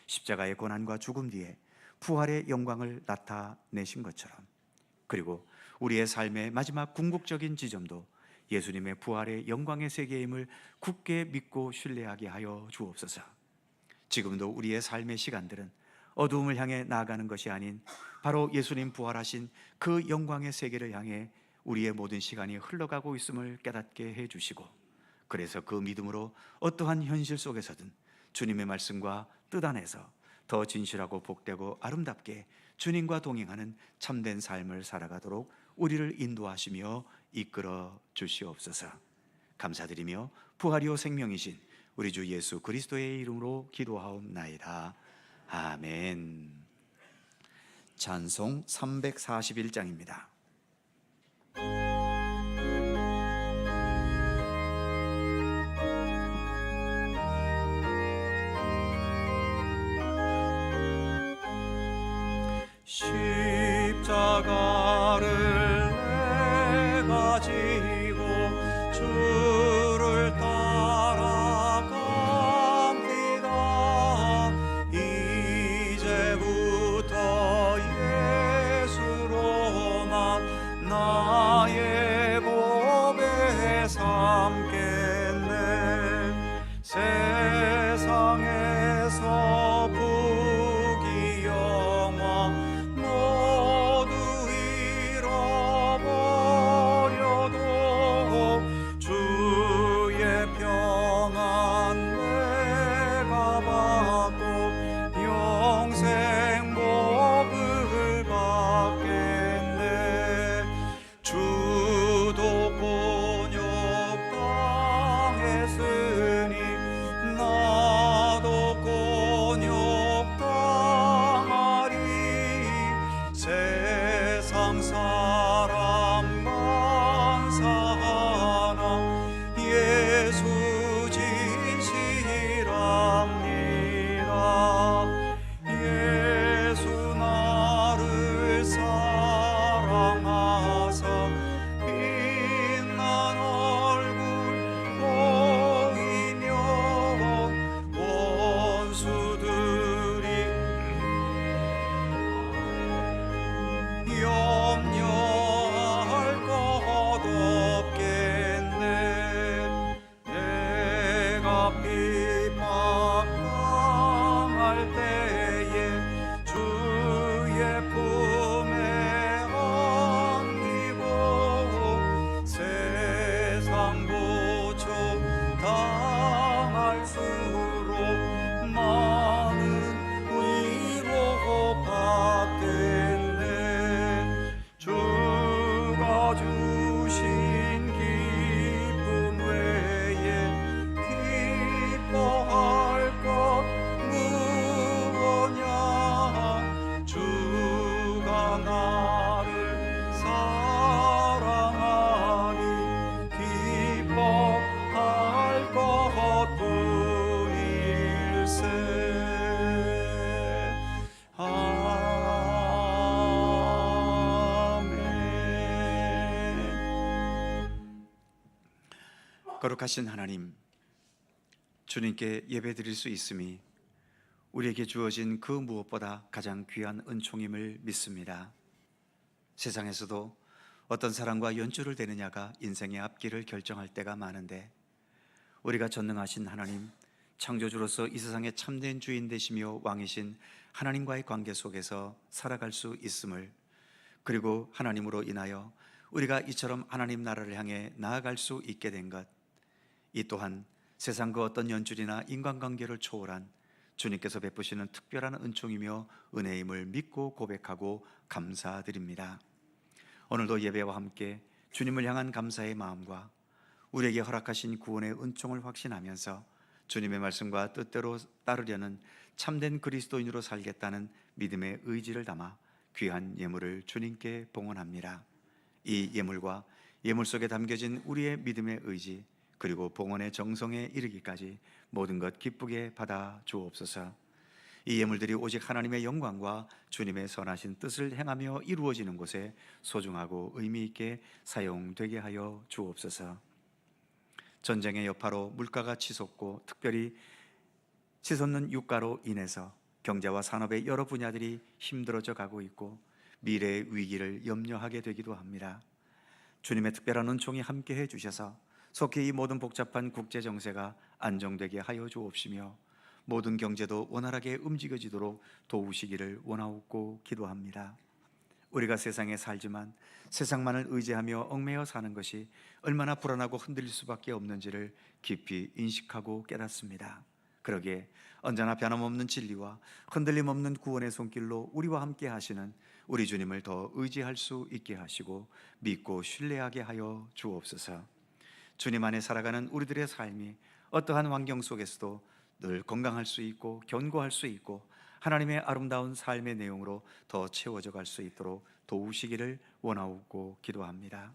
십자가의 고난과 죽음 뒤에 부활의 영광을 나타내신 것처럼, 그리고 우리의 삶의 마지막 궁극적인 지점도 예수님의 부활의 영광의 세계임을 굳게 믿고 신뢰하게 하여 주옵소서. 지금도 우리의 삶의 시간들은 어두움을 향해 나아가는 것이 아닌 바로 예수님 부활하신 그 영광의 세계를 향해 우리의 모든 시간이 흘러가고 있음을 깨닫게 해주시고, 그래서 그 믿음으로 어떠한 현실 속에서든 주님의 말씀과 뜻 안에서 더 진실하고 복되고 아름답게 주님과 동행하는 참된 삶을 살아가도록 우리를 인도하시며 이끌어 주시옵소서. 감사드리며 부활이요 생명이신 우리 주 예수 그리스도의 이름으로 기도하옵나이다. 아멘. 찬송 341장입니다. 십자가를 내가 지고 주를 따라갑니다. 이제부터 예수로만 나의 보배 삼겠네. 세상에서 부귀 영화 모두 잃어버려도 주의 평안 내가 받고 영생 복을 받겠네. 주도 곤욕 당했으니 나도 곤욕 당하리. 세상 사람 만사하나 예수 진실합니다. 예수 나를 사랑하사 빛난 얼굴 보이며 원수들이 염려할 것 없겠네. 내가 핍박당할 때에 주의 품에 안기고 세상 고초 당할수록 많은 위로 받겠네. 주가 주신 기쁨 외에 기뻐할 것 무엇냐. 주가 나를 사랑하니 기뻐할 것뿐일세. 거룩하신 하나님, 주님께 예배드릴 수 있음이 우리에게 주어진 그 무엇보다 가장 귀한 은총임을 믿습니다. 세상에서도 어떤 사람과 연주를 대느냐가 인생의 앞길을 결정할 때가 많은데, 우리가 전능하신 하나님, 창조주로서 이 세상의 참된 주인 되시며 왕이신 하나님과의 관계 속에서 살아갈 수 있음을, 그리고 하나님으로 인하여 우리가 이처럼 하나님 나라를 향해 나아갈 수 있게 된 것, 이 또한 세상 그 어떤 연줄이나 인간관계를 초월한 주님께서 베푸시는 특별한 은총이며 은혜임을 믿고 고백하고 감사드립니다. 오늘도 예배와 함께 주님을 향한 감사의 마음과 우리에게 허락하신 구원의 은총을 확신하면서 주님의 말씀과 뜻대로 따르려는 참된 그리스도인으로 살겠다는 믿음의 의지를 담아 귀한 예물을 주님께 봉헌합니다. 이 예물과 예물 속에 담겨진 우리의 믿음의 의지, 그리고 봉헌의 정성에 이르기까지 모든 것 기쁘게 받아 주옵소서. 이 예물들이 오직 하나님의 영광과 주님의 선하신 뜻을 행하며 이루어지는 곳에 소중하고 의미 있게 사용되게 하여 주옵소서. 전쟁의 여파로 물가가 치솟고 특별히 치솟는 유가로 인해서 경제와 산업의 여러 분야들이 힘들어져 가고 있고 미래의 위기를 염려하게 되기도 합니다. 주님의 특별한 은총이 함께해 주셔서 속히 이 모든 복잡한 국제 정세가 안정되게 하여 주옵시며 모든 경제도 원활하게 움직여지도록 도우시기를 원하옵고 기도합니다. 우리가 세상에 살지만 세상만을 의지하며 얽매여 사는 것이 얼마나 불안하고 흔들릴 수밖에 없는지를 깊이 인식하고 깨닫습니다. 그러기에 언제나 변함없는 진리와 흔들림 없는 구원의 손길로 우리와 함께 하시는 우리 주님을 더 의지할 수 있게 하시고 믿고 신뢰하게 하여 주옵소서. 주님 안에 살아가는 우리들의 삶이 어떠한 환경 속에서도 늘 건강할 수 있고 견고할 수 있고 하나님의 아름다운 삶의 내용으로 더 채워져 갈 수 있도록 도우시기를 원하옵고 기도합니다.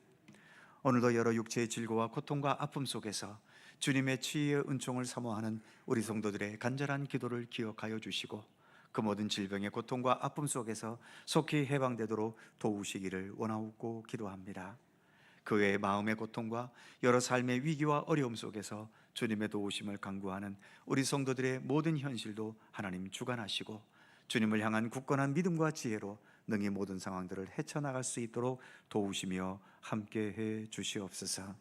오늘도 여러 육체의 질고와 고통과 아픔 속에서 주님의 치유의 은총을 사모하는 우리 성도들의 간절한 기도를 기억하여 주시고 그 모든 질병의 고통과 아픔 속에서 속히 해방되도록 도우시기를 원하옵고 기도합니다. 그 외의 마음의 고통과 여러 삶의 위기와 어려움 속에서 주님의 도우심을 간구하는 우리 성도들의 모든 현실도 하나님 주관하시고 주님을 향한 굳건한 믿음과 지혜로 능히 모든 상황들을 헤쳐나갈 수 있도록 도우시며 함께해 주시옵소서.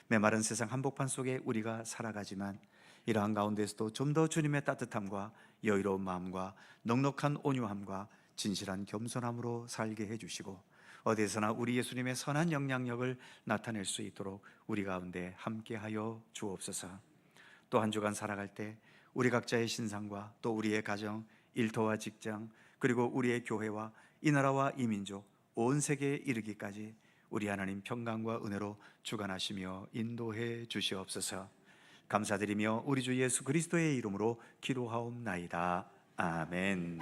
메마른 세상 한복판 속에 우리가 살아가지만 이러한 가운데서도 좀 더 주님의 따뜻함과 여유로운 마음과 넉넉한 온유함과 진실한 겸손함으로 살게 해주시고 어디에서나 우리 예수님의 선한 영향력을 나타낼 수 있도록 우리 가운데 함께하여 주옵소서. 또 한 주간 살아갈 때 우리 각자의 신상과 또 우리의 가정, 일터와 직장, 그리고 우리의 교회와 이 나라와 이 민족, 온 세계에 이르기까지 우리 하나님 평강과 은혜로 주관하시며 인도해 주시옵소서. 감사드리며 우리 주 예수 그리스도의 이름으로 기도하옵나이다. 아멘.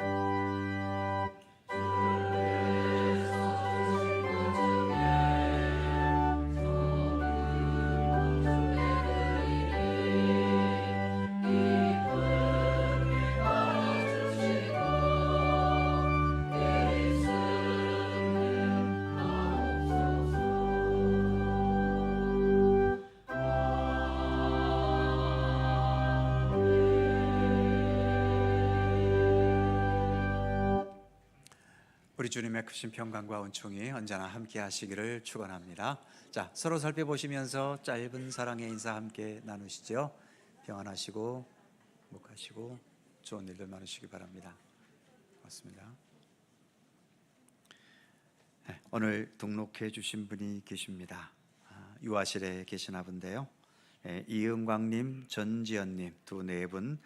우리 주님의 크신 평강과 은총이 언제나 함께 하시기를 축원합니다. 자, 서로 살펴보시면서 짧은 사랑의 인사 함께 나누시죠. 평안하시고 행복하시고 좋은 일들 많으시기 바랍니다. 고맙습니다. 네, 오늘 등록해 주신 분이 계십니다. 유아실에 계시나 본데요. 이은광님, 전지연님 두 네 분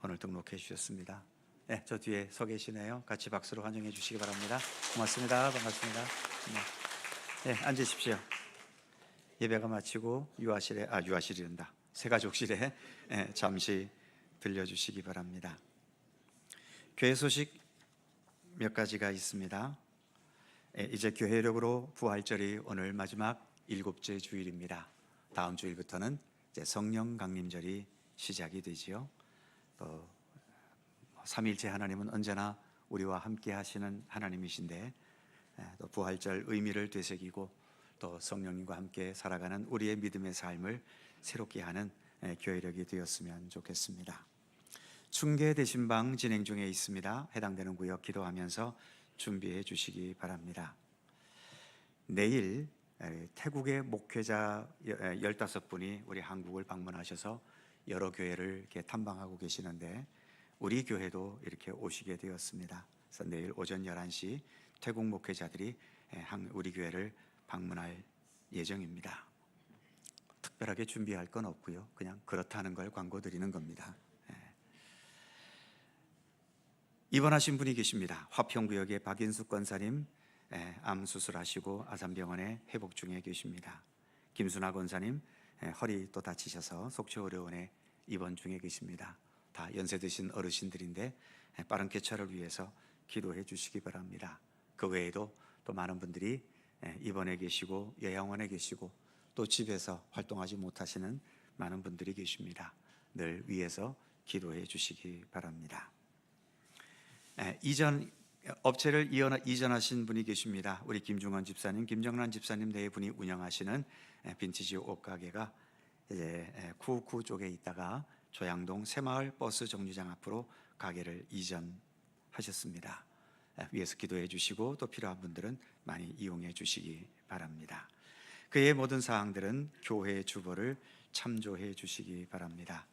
오늘 등록해 주셨습니다. 네, 저 뒤에 서 계시네요. 같이 박수로 환영해 주시기 바랍니다. 고맙습니다. 반갑습니다. 네, 앉으십시오. 예배가 마치고 유아실이란다. 새가족실에 잠시 들려주시기 바랍니다. 교회 소식 몇 가지가 있습니다. 이제 교회력으로 부활절이 오늘 마지막 7째 주일입니다. 다음 주일부터는 이제 성령 강림절이 시작이 되지요. 또 삼일째 하나님은 언제나 우리와 함께 하시는 하나님이신데 또 부활절 의미를 되새기고 또 성령님과 함께 살아가는 우리의 믿음의 삶을 새롭게 하는 교회력이 되었으면 좋겠습니다. 충계 대신방 진행 중에 있습니다. 해당되는 구역 기도하면서 준비해 주시기 바랍니다. 내일 태국의 목회자 15분이 우리 한국을 방문하셔서 여러 교회를 이렇게 탐방하고 계시는데 우리 교회도 이렇게 오시게 되었습니다. 그래서 내일 오전 11시 태국 목회자들이 우리 교회를 방문할 예정입니다. 특별하게 준비할 건 없고요. 그냥 그렇다는 걸 광고 드리는 겁니다. 입원하신 분이 계십니다. 화평구역의 박인숙 권사님 암 수술하시고 아산병원에 회복 중에 계십니다. 김순아 권사님 허리 또 다치셔서 속초의료원에 입원 중에 계십니다. 다 연세 드신 어르신들인데 빠른 쾌차를 위해서 기도해 주시기 바랍니다. 그 외에도 또 많은 분들이 입원해 계시고 요양원에 계시고 또 집에서 활동하지 못하시는 많은 분들이 계십니다. 늘 위해서 기도해 주시기 바랍니다. 이전 업체를 이전하신 분이 계십니다. 우리 김중원 집사님, 김정란 집사님 네 분이 운영하시는 빈티지 옷가게가 이제 구구 쪽에 있다가 조양동 새마을 버스 정류장 앞으로 가게를 이전하셨습니다. 위에서 기도해 주시고 또 필요한 분들은 많이 이용해 주시기 바랍니다. 그의 모든 사항들은 교회 주보를 참조해 주시기 바랍니다.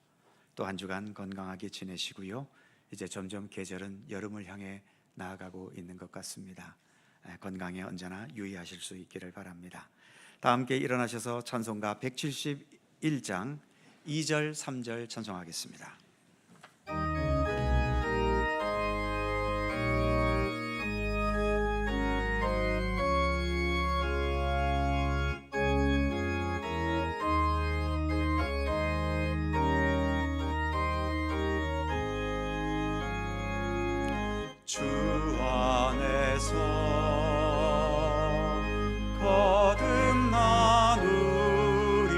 또 한 주간 건강하게 지내시고요. 이제 점점 계절은 여름을 향해 나아가고 있는 것 같습니다. 건강에 언제나 유의하실 수 있기를 바랍니다. 다 함께 일어나셔서 찬송가 171장 2절 3절 찬송하겠습니다. 주 안에서 거듭나누리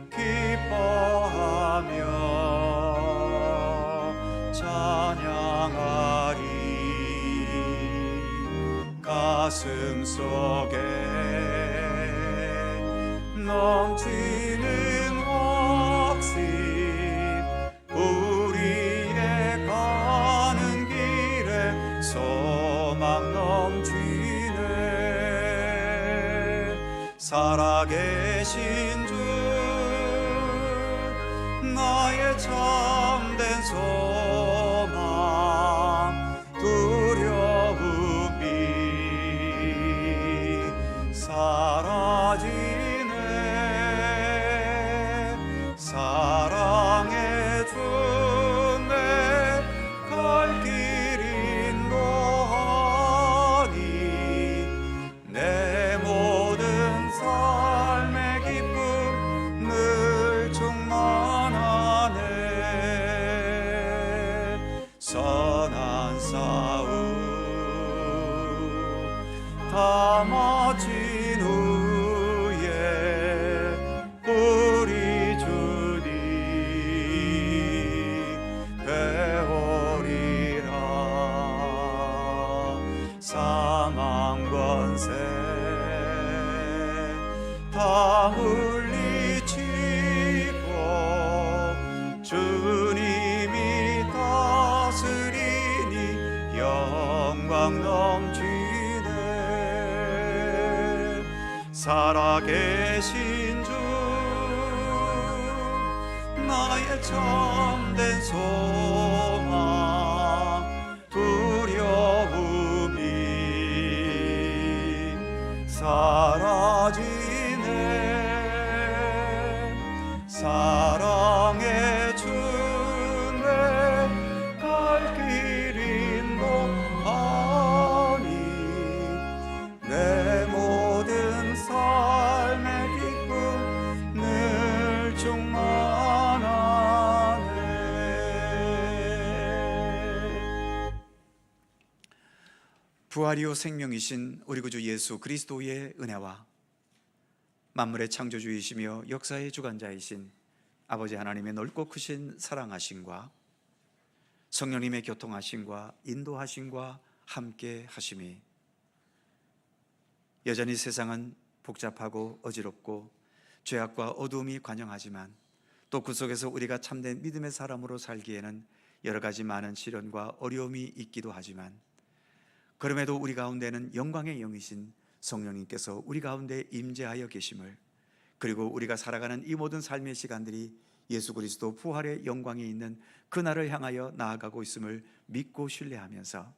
기뻐하며 찬양하리 가슴 속에 넘치는 확신 우리의 가는 길에 소망 넘치네 살아계신 주 나의 참된 소망 두려움이 사라지네 사랑해 주네 갈 길 인도하니 내 모든 삶의 기쁨 늘 충만하네 선한 싸움 다 마친 후에 우리 주님 배우리라 사망 권세 다 물리치고 주님이 다스리니 영광 넘치네 살아계신 주 나의 참된 소망 두려움이 사라지네 사랑해 주네 갈 길 인도하니 내 모든 삶의 기쁨 늘 충만하네 부활이요 생명이신 우리 구주 예수 그리스도의 은혜와 만물의 창조주이시며 역사의 주관자이신 아버지 하나님의 넓고 크신 사랑하심과 성령님의 교통하심과 인도하심과 함께 하심이 여전히 세상은 복잡하고 어지럽고 죄악과 어두움이 관영하지만 또 그 속에서 우리가 참된 믿음의 사람으로 살기에는 여러 가지 많은 시련과 어려움이 있기도 하지만 그럼에도 우리 가운데는 영광의 영이신 성령님께서 우리 가운데 임재하여 계심을 그리고 우리가 살아가는 이 모든 삶의 시간들이 예수 그리스도 부활의 영광이 있는 그날을 향하여 나아가고 있음을 믿고 신뢰하면서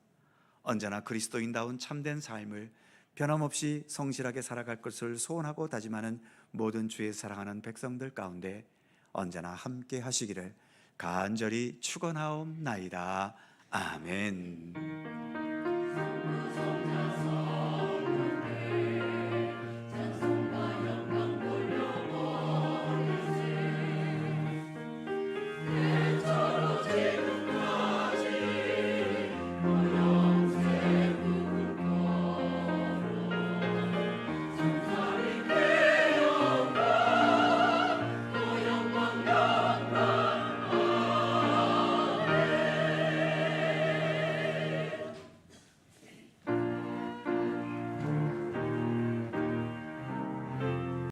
언제나 그리스도인다운 참된 삶을 변함없이 성실하게 살아갈 것을 소원하고 다짐하는 모든 주의 사랑하는 백성들 가운데 언제나 함께 하시기를 간절히 축원하옵나이다. 아멘.